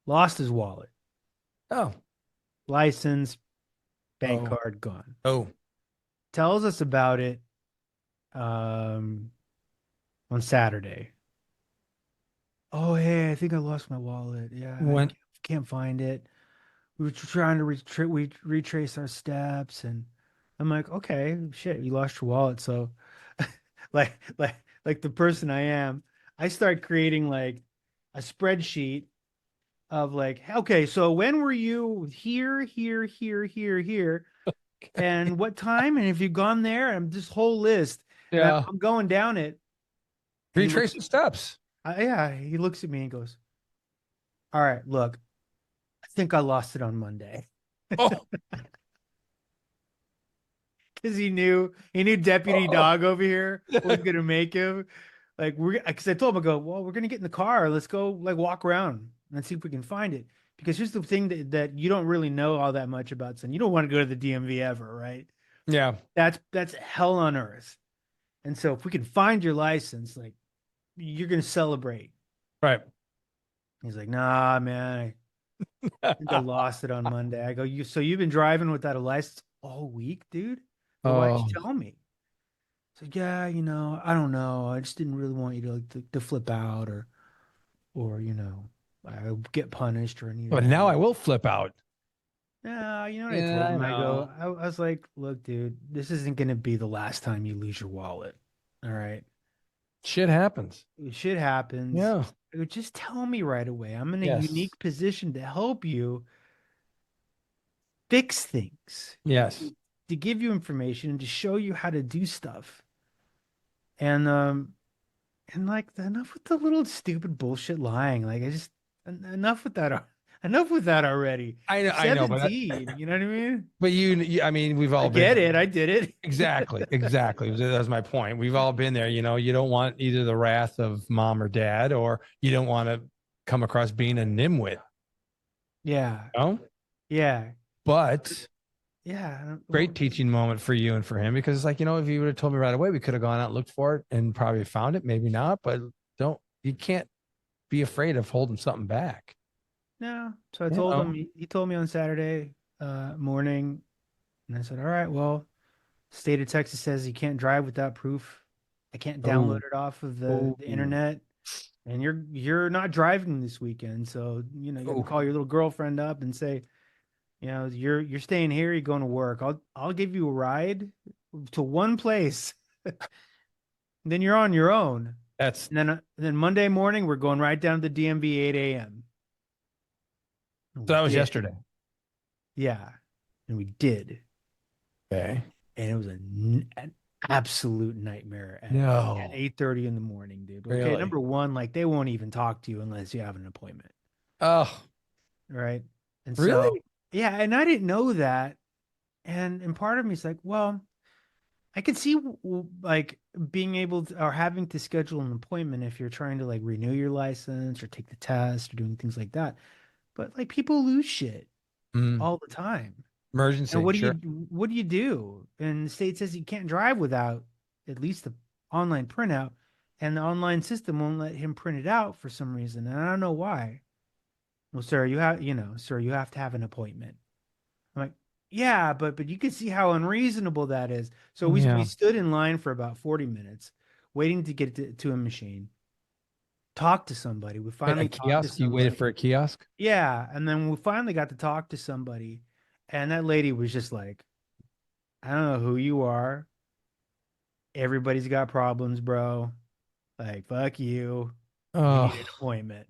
lost his wallet. Oh. License, bank card gone. Oh. Tells us about it on Saturday. Oh, hey, I think I lost my wallet. Yeah, I When can't find it. We were trying to retrace our steps, and I'm like, okay, shit, you lost your wallet. So, like, like, like the person I am, I start creating like a spreadsheet of like, okay, so when were you here, here, here, here, here, and what time, and if you've gone there, and this whole list, and yeah, I'm going down it, and he retrace looks, the steps. yeah, he looks at me and goes, "All right, look, I think I lost it on Monday." Oh, Because he knew Deputy oh. Dog over here was gonna make him like we're because I told him I go, well, we're gonna get in the car, let's go like walk around and see if we can find it. Because here's the thing that you don't really know all that much about, son. You don't want to go to the DMV ever, right? Yeah, That's hell on earth. And so if we can find your license, like you're gonna celebrate. right. He's like, nah, man, I think I lost it on Monday. I go, so you've been driving without a license all week, dude? Well, why didn't Oh, you tell me? So yeah, I don't know. I just didn't really want you to like to flip out or I get punished or anything. but now I will flip out. Yeah, you know what I Yeah, told I him? I go, know. I was like, look, dude, this isn't gonna be the last time you lose your wallet. All right. Shit happens. Shit happens. Yeah. I go, just tell me right away. I'm in a Yes. unique position to help you fix things, Yes. to give you information and to show you how to do stuff. And like enough with the little stupid bullshit lying. Like I just enough with that. Enough with that already. You're I know, 17. You know what I mean? but I mean, we've I all been get there. it. I did it. Exactly. Exactly. That's my point. We've all been there. You don't want either the wrath of mom or dad, or you don't want to come across being a nimwit. Yeah. You know? Yeah. But Yeah. great teaching moment for you and for him, because it's like, if you would have told me right away, we could have gone out and looked for it and probably found it. Maybe not, but you can't be afraid of holding something back. No. So I You told him. know? He told me on Saturday morning, and I said, "All right, well, state of Texas says you can't drive without proof. I can't download Oh, it off of oh, the internet, and you're not driving this weekend, so you got to oh. call your little girlfriend up and say." You're staying here, you're going to work. I'll give you a ride to one place. Then you're on your own. That's And then Monday morning we're going right down to the DMV 8 a.m. And So we that was did. yesterday. Yeah. And we did. Okay. And it was an absolute nightmare at No. 8:30 in the morning, dude. Okay, Really? number one, like they won't even talk to you unless you have an appointment. Oh, Right. And so really? yeah, and I didn't know that. And part of me is like, well, I could see like being able to or having to schedule an appointment if you're trying to like renew your license or take the test or doing things like that. But like people lose shit Mm, all the time. And emergency. Sure. what do you do? And the state says you can't drive without at least the online printout, and the online system won't let him print it out for some reason. And I don't know why. Well, sir, sir, you have to have an appointment. I'm like, yeah, but you can see how unreasonable that is. So we Yeah. stood in line for about 40 minutes, waiting to get to a machine, talk to somebody. We Wait, a finally talked to kiosk? You waited somebody. for a kiosk? Yeah, and then we finally got to talk to somebody, and that lady was just like, I don't know who you are. Everybody's got problems, bro. Like, fuck you. You need Oh, an appointment.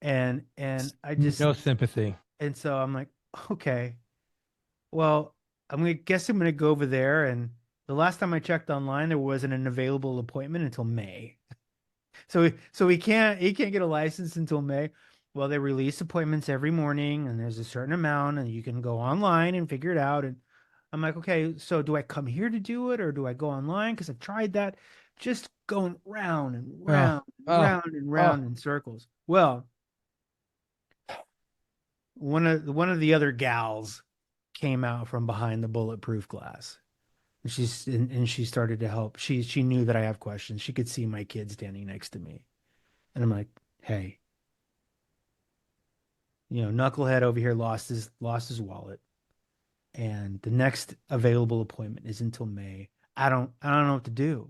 And I just no sympathy. and so I'm like, okay. Well, I'm gonna go over there, and the last time I checked online, there wasn't an available appointment until May. So he can't get a license until May. Well, they release appointments every morning, and there's a certain amount, and you can go online and figure it out. And I'm like, okay, so do I come here to do it, or do I go online? Because I've tried that, just going round and Oh, round and oh, round and oh. round in circles. Well, one of the other gals came out from behind the bulletproof glass. And she started to help. She knew that I have questions. She could see my kid standing next to me. And I'm like, hey, knucklehead over here lost his wallet. And the next available appointment is until May. I don't know what to do.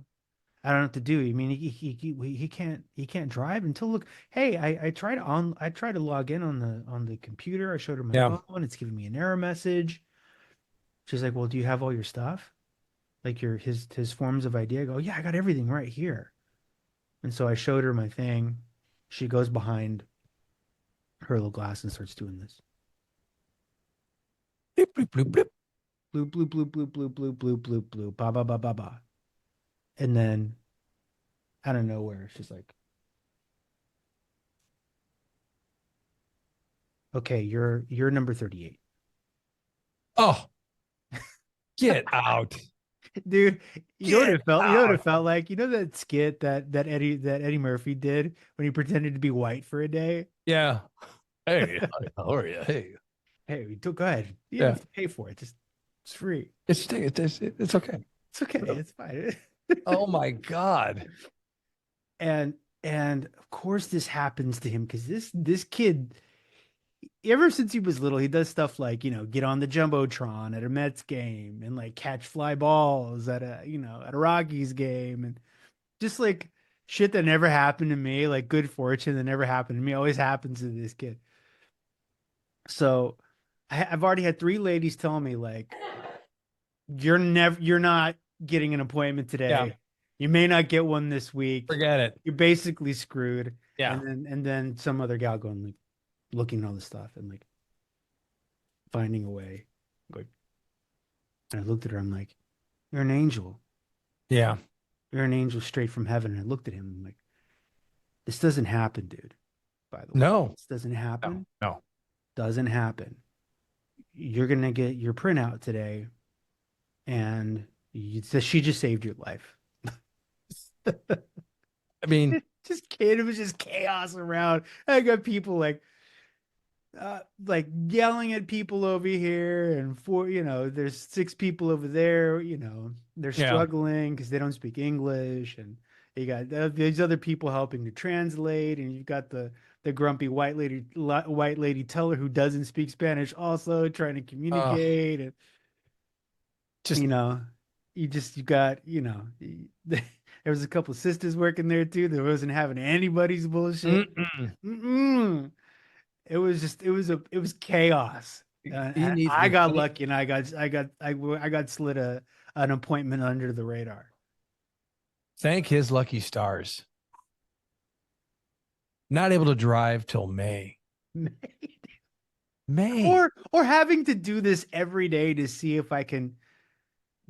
I don't know what to do. I mean, he can't drive until look. Hey, I tried to log in on the computer. I showed her my Yeah. phone. It's giving me an error message. She's like, well, do you have all your stuff? Like his forms of ID? I go, yeah, I got everything right here. And so I showed her my thing. She goes behind her little glass and starts doing this. Bloop, bloop, bloop, bloop. Bloop, bloop, bloop, bloop, bloop, bloop, bloop, bloop, bloop, ba, ba, ba, ba, ba. And then out of nowhere, she's like, okay, you're number 38. Oh, get out. Dude, you know what Get it felt? You know what it out. felt like? You know that skit that Eddie Murphy did when he pretended to be white for a day? Yeah. Hey, how are you? Hey, Hey, go ahead. You Yeah. don't have to pay for it. Just it's free. it's okay. It's okay. It's fine. Oh my God. And of course this happens to him because this kid, ever since he was little, he does stuff like, get on the Jumbotron at a Mets game and like catch fly balls at a Rockies game, and just like shit that never happened to me, like good fortune that never happened to me, always happens to this kid. So I've already had 3 ladies tell me like, you're not getting an appointment today. Yeah. You may not get one this week. Forget it. You're basically screwed. Yeah. And then some other gal going like looking at all this stuff and like finding a way. Like, and I looked at her, I'm like, you're an angel. Yeah. You're an angel straight from heaven. And I looked at him, I'm like, this doesn't happen, dude. By the way. No. This doesn't happen. No. Doesn't happen. You're gonna get your printout today, and she just saved your life. I mean, It was just chaos around. I got people like yelling at people over here, and there's 6 people over there. They're Yeah. struggling because they don't speak English, and you got these other people helping to translate, and you've got the grumpy white lady teller who doesn't speak Spanish, also trying to communicate, and just you got there was a couple of sisters working there too. That wasn't having anybody's bullshit. mm-mm. Mm-mm. It was chaos. He And needs I to- got lucky, and I got slid an appointment under the radar. Thank his lucky stars. Not able to drive till May. May. Or having to do this every day to see if I can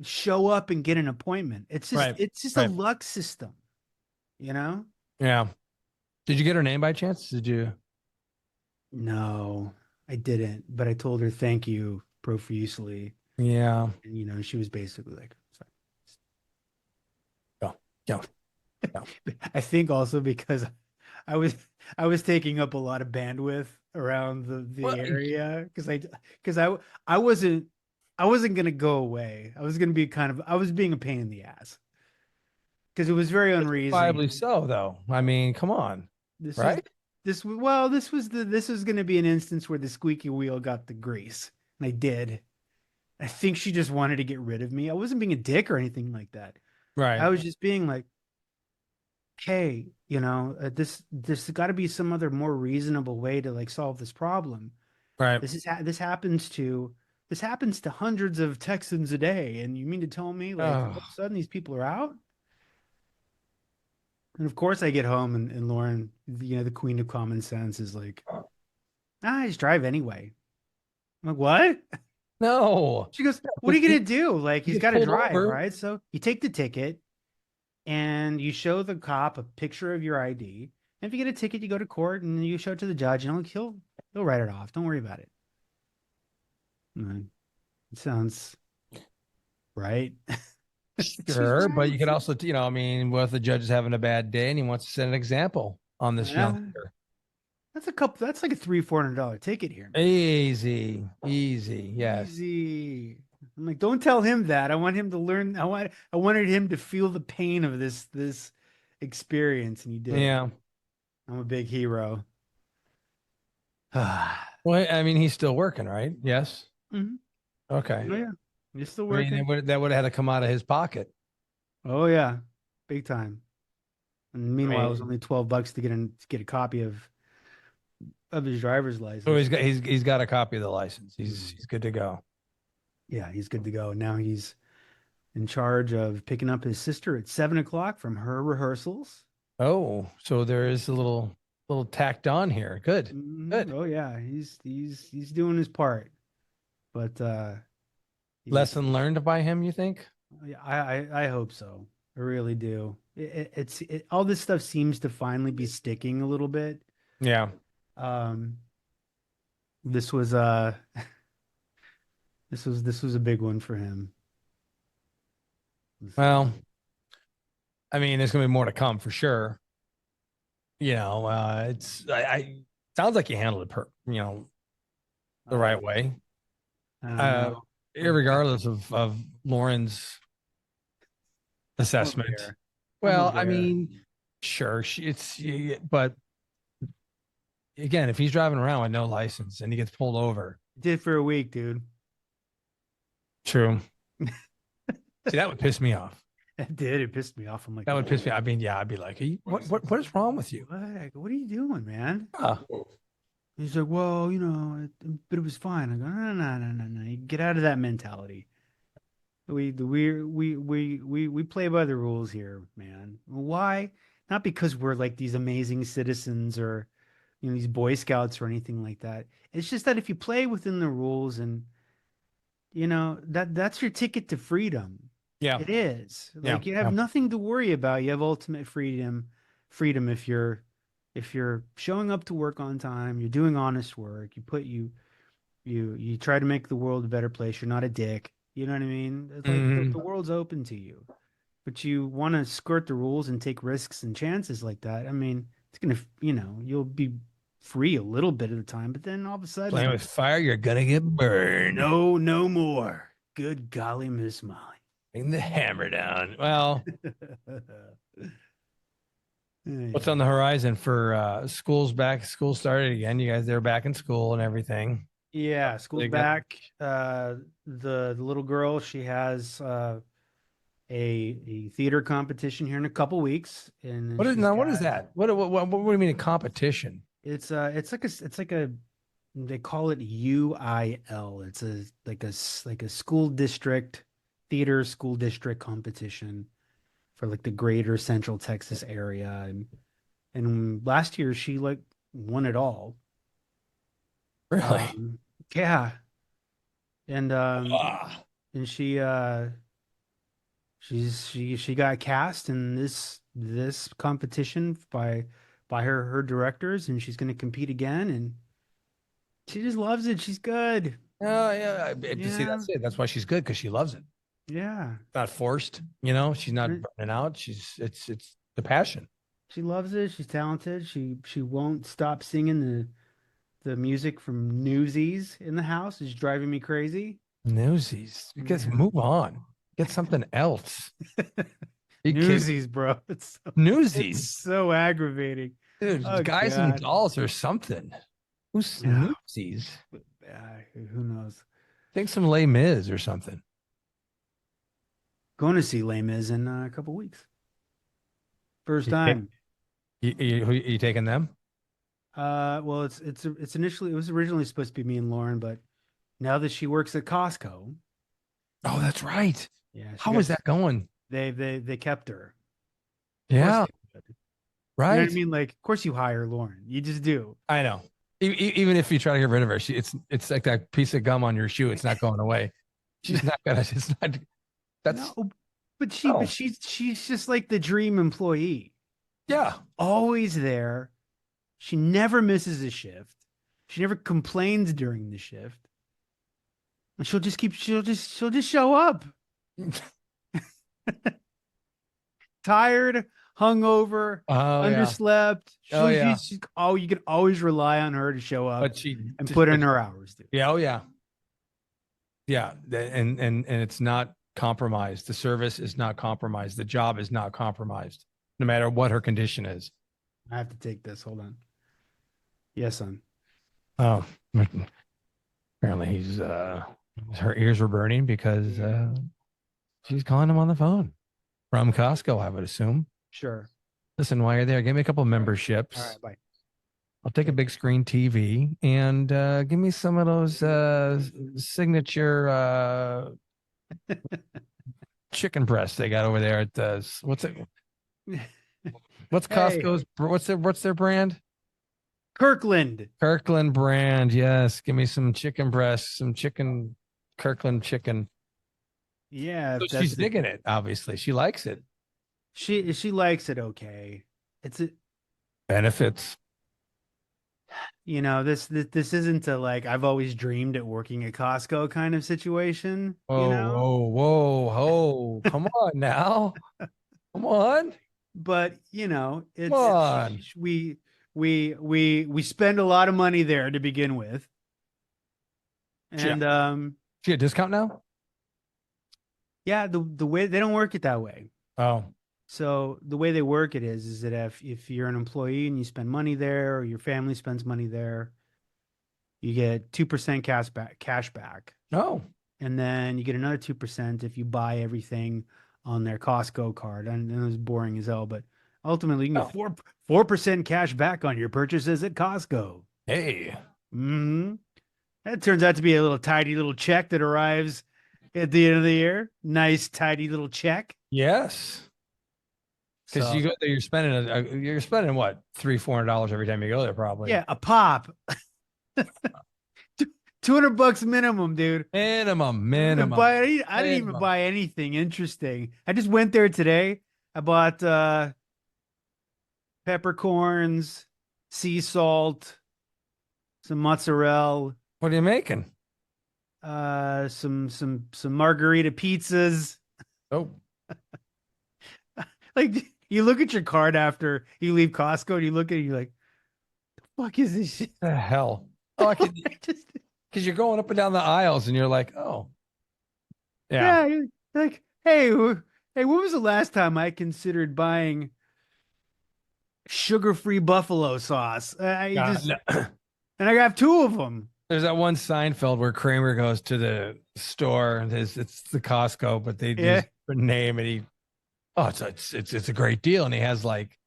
show up and get an appointment. It's just Right, a right. luck system, Yeah. Did you get her name by chance? Did you? No, I didn't, but I told her thank you profusely, Yeah. and she was basically like, sorry. Yeah. I think also because I was taking up a lot of bandwidth around the Well, area because I wasn't gonna go away. I was gonna be I was being a pain in the ass because it was very unreasonable. Justifiably so, though. I mean, come on. This Right? this was going to be an instance where the squeaky wheel got the grease, and I did. I think she just wanted to get rid of me. I wasn't being a dick or anything like that. Right. I was just being like, hey, this there's got to be some other more reasonable way to like solve this problem. Right. This happens to hundreds of Texans a day, and you mean to tell me like all of a sudden these people are out? And of course I get home and Lauren, the queen of common sense, is like, I just drive anyway. I'm like, what? No. She goes, what are you gonna do? Like, You he's get got to pulled drive, over. right? So you take the ticket and you show the cop a picture of your ID. And if you get a ticket, you go to court and you show it to the judge, and he'll write it off. Don't worry about it. It sounds right. Sure, but you could also, I mean, what if the judge is having a bad day and he wants to set an example on this Yeah. youngster? That's like a $300-$400 ticket here. Easy. Yes. Easy. I'm like, don't tell him that. I want him to learn. I wanted him to feel the pain of this experience, and he did. Yeah. I'm a big hero. Well, I mean, he's still working, right? Yes. Mhm. Okay. Oh yeah, you're still I mean, working. that would have had to come out of his pocket. Oh yeah, big time. And meanwhile, it was mean- only $12 to get a copy of his driver's license. So he's got a copy of the license. He's good to go. Yeah, he's good to go. Now he's in charge of picking up his sister at 7 o'clock from her rehearsals. Oh, so there is a little tacked on here. Good. Good. Oh yeah, he's doing his part. But Lesson learned by him, you think? yeah, I hope so. I really do. All this stuff seems to finally be sticking a little bit. Yeah. This was this was a big one for him. Well, I mean, there's gonna be more to come for sure. You know, I sounds like you handled it the right way. I don't know. Irregardless of Lauren's assessment. There. Well, I'm I aware. mean, sure, but again, if he's driving around with no license and he gets pulled over, Did for a week, dude. true. See, that would piss me off. It did. It pissed me off. I'm like, That would piss me. I mean, yeah, I'd be like, what is wrong with you? What are you doing, man? Ah, He's like, well, but it was fine. I go, no. You get out of that mentality. We play by the rules here, man. Why? Not because we're like these amazing citizens or these Boy Scouts or anything like that. It's just that if you play within the rules and that's your ticket to freedom. yeah, It is. Yeah, Like you have yeah. nothing to worry about. You have ultimate freedom if you're showing up to work on time, you're doing honest work, you try to make the world a better place, you're not a dick. You know what I mean? It's like Mhm. the world's open to you. But you want to skirt the rules and take risks and chances like that. I mean, it's gonna, you'll be free a little bit of the time, but then all of a sudden, playing with fire, you're gonna get burned. no more. Good golly, Miss Molly. Bring the hammer down. Well, what's on the horizon for school's back? School started again. You guys, they're back in school and everything. Yeah, school's They got- back. The little girl, she has a theater competition here in a couple weeks, and then What is she's now? What is got- that? What do you mean a competition? It's like a they call it UIL. It's like a school district school district competition for like the greater Central Texas area, and last year she like won it all. Really? Yeah, and Ah. and she got cast in this competition by her directors, and she's going to compete again, and she just loves it. She's good. Oh yeah. See, Yeah. that's it. That's why she's good because she loves it. Yeah, Not forced. She's not Right. burning out. It's the passion. she loves it. She's talented. She won't stop singing the music from Newsies in the house. It's driving me crazy. Newsies. Guess Yeah. move on. Get something else. You kidding? Newsies, bro. It's Newsies. so aggravating. Dude, Oh, guys and God. dolls or something. Who's Yeah. Newsies? Who knows? Think some Les Mis or something. Going to see Les Mis in a couple weeks. First You time. You taking them? Well, it's initially it was originally supposed to be me and Lauren, but now that she works at Costco, Oh, that's right. yeah, How is that going? They kept her. Yeah, Of course they would. You know right. what I mean? Like, of course you hire Lauren. You just do. I know. Even if you try to get rid of her, it's like that piece of gum on your shoe. It's not going away. She's not gonna. It's not. That's No, but No. she's just like the dream employee. yeah. Always there. She never misses a shift. She never complains during the shift. And she'll just show up. Tired, hungover, Oh yeah. underslept. Oh, yeah. You can always rely on her to show up But she and put in her hours, dude. Yeah. Oh yeah. Yeah. And it's not compromised. The service is not compromised. The job is not compromised, no matter what her condition is. I have to take this. Hold on. Yes, son. Oh, apparently he's her ears were burning because she's calling him on the phone From Costco, I would assume. Sure. Listen, while you're there, give me a couple All memberships. right, bye. I'll take a big screen TV and give me some of those signature chicken breasts they got over there at what's it? What's Hey. Costco's? What's their brand? Kirkland. Kirkland brand. Yes, give me some chicken breasts, some chicken, Kirkland chicken. Yeah, So if she's that's digging it. Obviously, she likes it. she likes it. Okay, it's a, Benefits. you know, this isn't a like I've always dreamed at working at Costco kind of situation. Whoa, You know, whoa. Come on now. Come on. but you know, Come on. we spend a lot of money there to begin with, and She a discount now? yeah, the way they don't work it that way. Oh, So the way they work it is that if you're an employee and you spend money there, or your family spends money there, you get 2% cash back. no. And then you get another 2% if you buy everything on their Costco card. And it was boring as hell, but ultimately you can get 4% cash back on your purchases at Costco. Hey. That turns out to be a little tidy little check that arrives at the end of the year. Nice tidy little check. Yes. Because So- you go there, you're spending what, $300-$400 every time you go there, probably. Yeah, a pop. $200 minimum, dude. Minimum. I didn't even Minimum. buy anything interesting. I just went there today. I bought peppercorns, sea salt, some mozzarella, What are you making? some margarita pizzas. Oh, Like you look at your card after you leave Costco and you look at it, you're like, the fuck is this shit? the hell. Oh, I could, Just, because you're going up and down the aisles and you're like, oh. Yeah. yeah, you're like, hey, when was the last time I considered buying sugar-free buffalo sauce? Yeah, no. And I got 2 of them. There's that one Seinfeld where Kramer goes to the store and it's the Costco, but they Yeah. use a name and it's a great deal. And he has like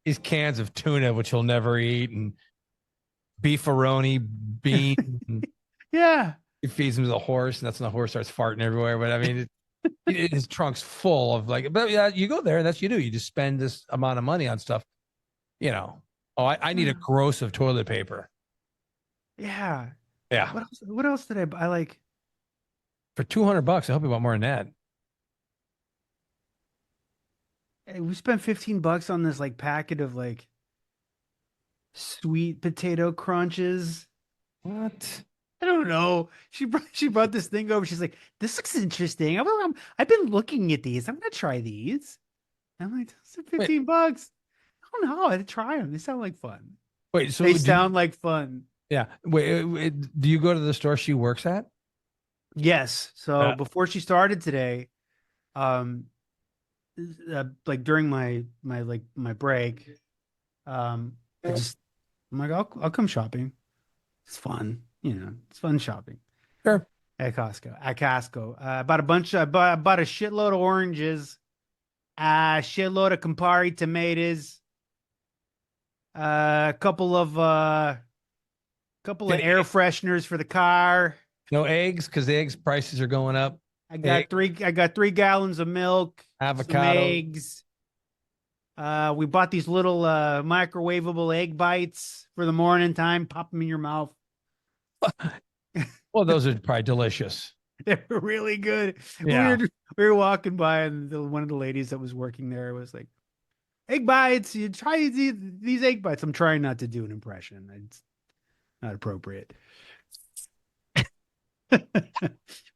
these cans of tuna, which he'll never eat, and beefaroni beans. And Yeah. he feeds him to the horse, and that's when the horse starts farting everywhere. But I mean, his trunk's full of like, but yeah, you go there and that's what you do. You just spend this amount of money on stuff, you know. Oh, I need a gross of toilet paper. Yeah. Yeah. What else did I buy? Like, For $200, I hope you bought more than that. hey, we spent $15 on this like packet of like sweet potato crunches. What? I don't know. She brought this thing over. She's like, "This looks interesting. I've been looking at these. I'm gonna try these." I'm like, "This is $15." I don't know. I'd try them. They sound like fun. Wait, so They sound like fun. yeah. Wait, do you go to the store she works at? Yes. So Yeah. before she started today, like during my break, I'm like, I'll come shopping. It's fun, you know. It's fun shopping. Sure. At Costco. I bought I bought a shitload of oranges, a shitload of Campari tomatoes, a couple of air fresheners for the car. No eggs, because the eggs prices are going up. I got 3 gallons of milk, Avocado. some eggs. We bought these little microwavable egg bites for the morning time. Pop them in your mouth. Well, those are probably delicious. They're really good. Yeah. We were walking by, and one of the ladies that was working there was like, "Egg bites. You try these egg bites." I'm trying not to do an impression. It's not appropriate.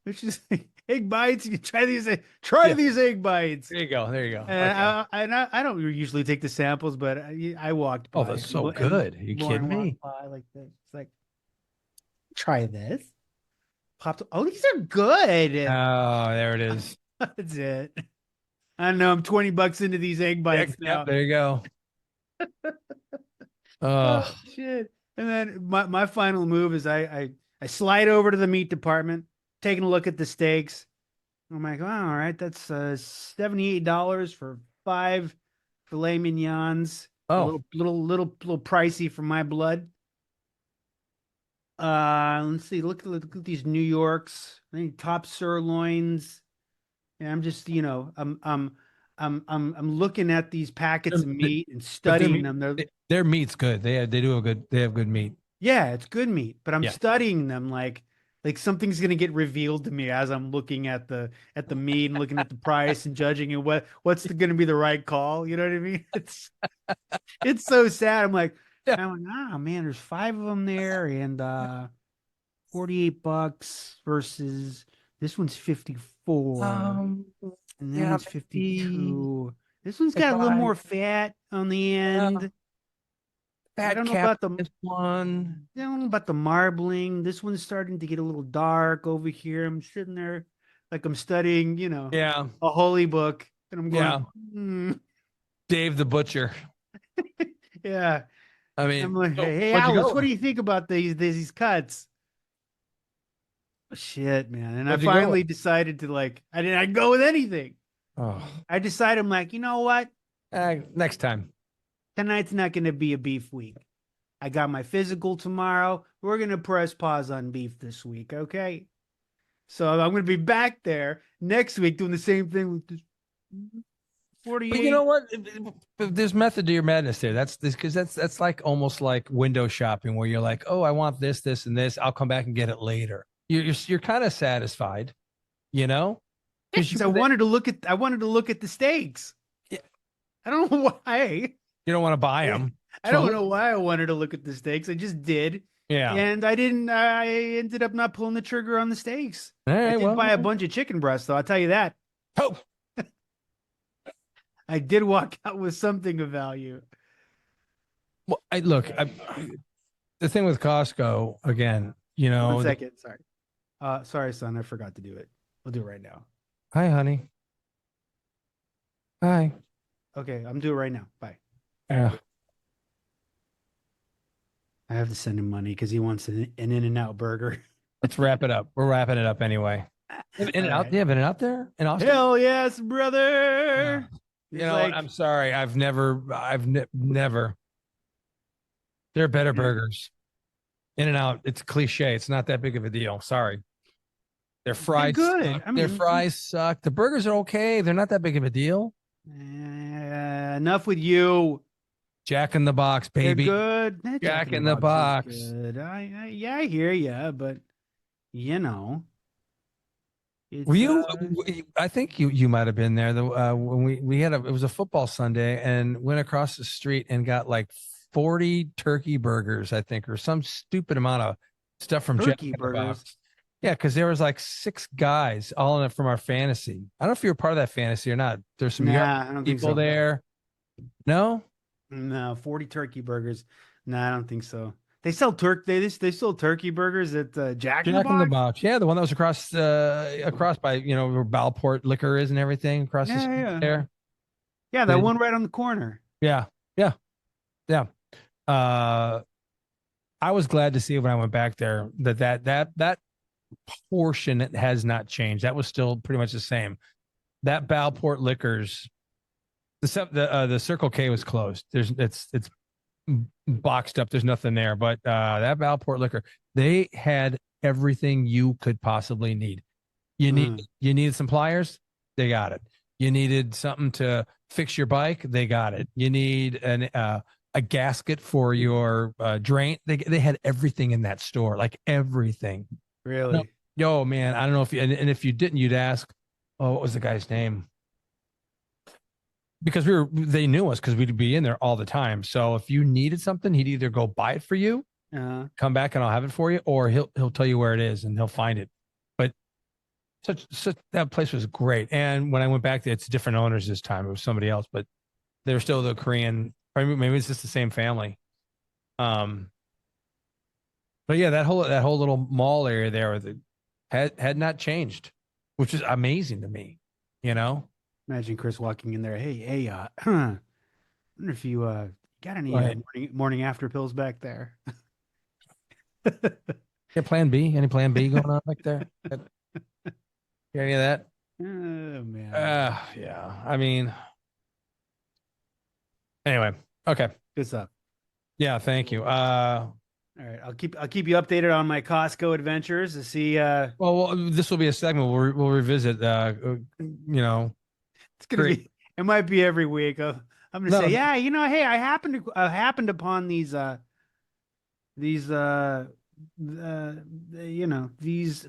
Which is like, egg bites. You try these. These egg bites. There you go. Okay. And I don't usually take the samples, but I walked by. Oh, that's so and good. Are you Lauren kidding me? walked by like this. It's like, try this. Popped. Oh, these are good. Oh, there it is. That's it. I don't know. I'm $20 into these egg bites now. Yep, there you go. Oh shit! And then my final move is I slide over to the meat department, taking a look at the steaks. I'm like, oh, all right, that's $78 for 5 filet mignons. A Oh, little pricey for my blood. Let's see. Look at these New Yorks. I think top sirloins. And I'm just, I'm looking at these packets of meat and but studying them. their meat's good. They have good meat. Yeah, it's good meat, but I'm Yeah. studying them like something's gonna get revealed to me as I'm looking at the meat and looking at the price and judging and what's gonna be the right call. You know what I mean? It's so sad. Yeah. I'm like, oh man, there's 5 of them there, and $48 versus this one's 54, and that yeah, one's maybe 52. This one's if got a little I- more fat on the Yeah. end. I Fat don't know cap about the this one. I don't know about the marbling. This one's starting to get a little dark over here. I'm sitting there like I'm studying, Yeah. a holy book, and I'm going, Yeah. "Hmm." Dave the Butcher. Yeah. I mean, I'm like, so hey, where'd you Alice, go? what do you think about these cuts? Shit, man. And I Where'd you go? finally decided to I'd go with anything. Oh, I decided, I'm like, you know what? next time. Tonight's not going to be a beef week. I got my physical tomorrow. We're going to press pause on beef this week, okay? So I'm going to be back there next week doing the same thing with this 48. But you know what? There's method to your madness there. That's like almost like window shopping where you're like, oh, I want this, this, and this. I'll come back and get it later. You're kind of satisfied, you know? Because I wanted to look at the steaks. Yeah. I don't know why. You don't want to buy them. I don't know why I wanted to look at the steaks. I just did. Yeah. And I didn't. I ended up not pulling the trigger on the steaks. All I right. did Well, buy a bunch of chicken breasts, though. I'll tell you that. oh, I did walk out with something of value. well, the thing with Costco again, 1 second. Sorry. Sorry, son. I forgot to do it. We'll do it right now. Hi, honey. Hi. Okay, I'm doing it right now. Bye. Yeah. I have to send him money because he wants an In-N-Out burger. Let's wrap it up. We're wrapping it up anyway. In-N-Out, right. they have In-N-Out there in Austin? Hell yes, brother. You He's know like, what? I'm sorry. I've never. There are better burgers. In-N-Out, it's cliche. It's not that big of a deal. Sorry. Their fries good. suck. I Their mean- fries suck. The burgers are okay. They're not that big of a deal. enough with you. Jack in the Box, They're baby. good. Eh, Jack in the Box. is good. Yeah, I hear you, but it's, Were you? I think you might have been there. When we had it was a football Sunday and went across the street and got like 40 turkey burgers, I think, or some stupid amount of stuff from Jack turkey in the burgers? Box. Yeah, because there was like 6 guys all in it from our fantasy. I don't know if you were part of that fantasy or not. There's some young Nah, I don't think people so. there. No, No, 40 turkey burgers. No, I don't think so. They sell they sell turkey burgers at Jack in the Jack in the Box? Box. Yeah, the one that was across by where Balport Liquor is and everything across the street Yeah. there. Yeah, that They- one right on the corner. Yeah. I was glad to see when I went back there that portion has not changed. That was still pretty much the same. That Balport Liquors, the Circle K was closed. It's boxed up. There's nothing there. But that Balport Liquor, they had everything you could possibly need. You needed some pliers, they got it. You needed something to fix your bike, they got it. You need a gasket for your drain. They had everything in that store, like everything. Really? Yo, man, I don't know if you and if you didn't, you'd ask, oh, what was the guy's name? Because they knew us because we'd be in there all the time. So if you needed something, he'd either go buy it for you, come back and I'll have it for you, or he'll tell you where it is and he'll find it. But such that place was great. And when I went back there, it's different owners this time. It was somebody else, but they were still the Korean. Or maybe it's just the same family. But yeah, that whole little mall area there had not changed, which is amazing to me. Imagine Chris walking in there. Hey, I wonder if you got any morning after pills back there? Yeah, Plan B. Any Plan B going on back there? Got any of that? Oh man. Yeah. I mean, anyway. Okay. Good stuff. Yeah. Thank you. All right, I'll keep you updated on my Costco adventures to see. Well, this will be a segment. We'll revisit. It's gonna Great. be. It might be every week. I'm gonna No, say, yeah, hey, I happened upon these these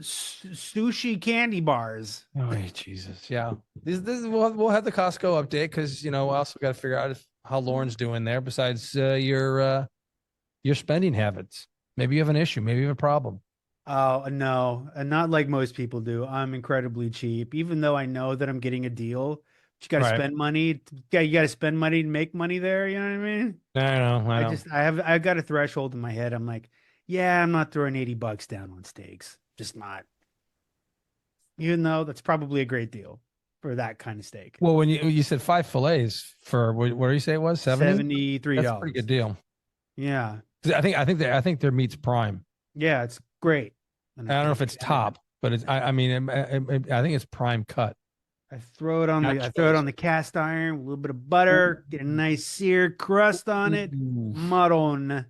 sushi candy bars. oh, Jesus. Yeah. This we'll have the Costco update because we also got to figure out how Lauren's doing there. Besides your spending habits, maybe you have an issue. Maybe you have a problem. Oh no, and not like most people do. I'm incredibly cheap, even though I know that I'm getting a deal. But you got to Right. spend money. Yeah, you got to spend money to make money there. You know what I mean? I know. I've got a threshold in my head. I'm like, yeah, I'm not throwing $80 down on steaks. Just not. Even though that's probably a great deal for that kind of steak. Well, when you said 5 fillets for what do you say it was 70? $73. That's a pretty good deal. Yeah. I think their meat's prime. Yeah, it's great. I don't know if it's top, but it's I mean I think it's prime cut. I throw it on the cast iron, a little bit of butter, get a nice seared crust on it. Ooh. Maron.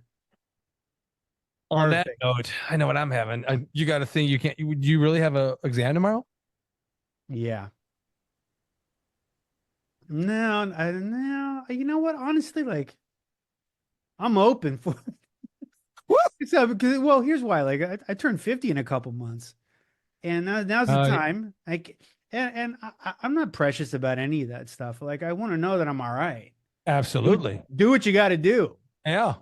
On that Perfect. note, I know what I'm having. You got to think you can't. You really have a exam tomorrow? Yeah. No, you know what? Honestly, like, I'm open for. Because, well, here's why. Like, I turned 50 in a couple months, and now's the time. Like, and I'm not precious about any of that stuff. Like, I want to know that I'm all right. Absolutely. Do what you got to do. Yeah.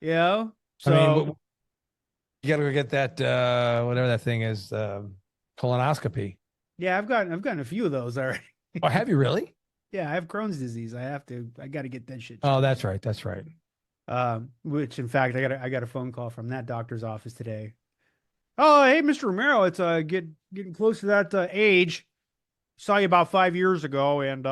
You know. I mean, So you got to go get that whatever that thing is, colonoscopy. yeah, I've gotten a few of those already. Oh, have you really? Yeah, I have Crohn's disease. I got to get that shit. Oh, that's right. That's right. Which in fact, I got a phone call from that doctor's office today. Oh, hey, Mr. Romero, it's getting close to that age. Saw you about 5 years ago, and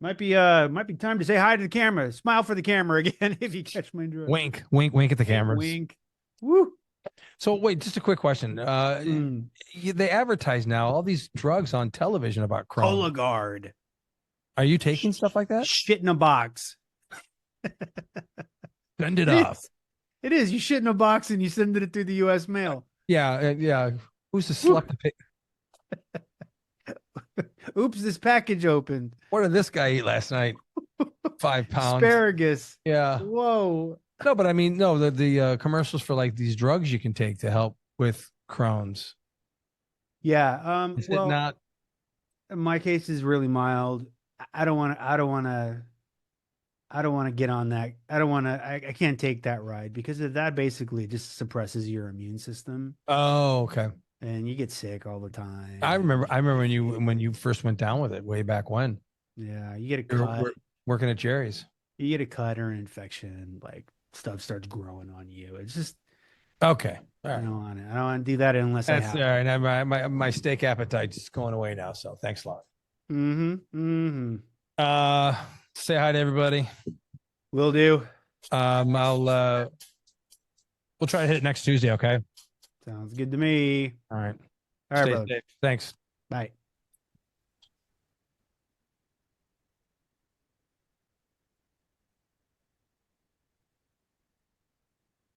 might be time to say hi to the camera. Smile for the camera again if you catch my drift. Wink, wink, wink at the cameras. Wink. Woo. So wait, just a quick question. They advertise now all these drugs on television about Crohn's. Cologuard. Are you taking stuff like that? Shit in a box. Send it off. It is. You shit in a box and you send it through the U.S. mail. Yeah, yeah. Who's the slut? Oops, this package opened. What did this guy eat last night? 5 pounds. Asparagus. Yeah. Whoa. No, but I mean, no, the commercials for like these drugs you can take to help with Crohn's. Yeah. Is Well, it not? my case is really mild. I don't want to get on that. I can't take that ride because that basically just suppresses your immune system Oh, okay. and you get sick all the time. I remember when you first went down with it way back when. Yeah, you get a You were cut. working at Jerry's. You get a cut or an infection, like stuff starts growing on you. It's just Okay. All I right. don't want to do that unless I That's have. all right. And my steak appetite's just going away now. So thanks a lot. Say hi to everybody. Will do. We'll try to hit it next Tuesday. Okay. Sounds good to me. All right. All right, Stay brother. safe. Thanks. Bye.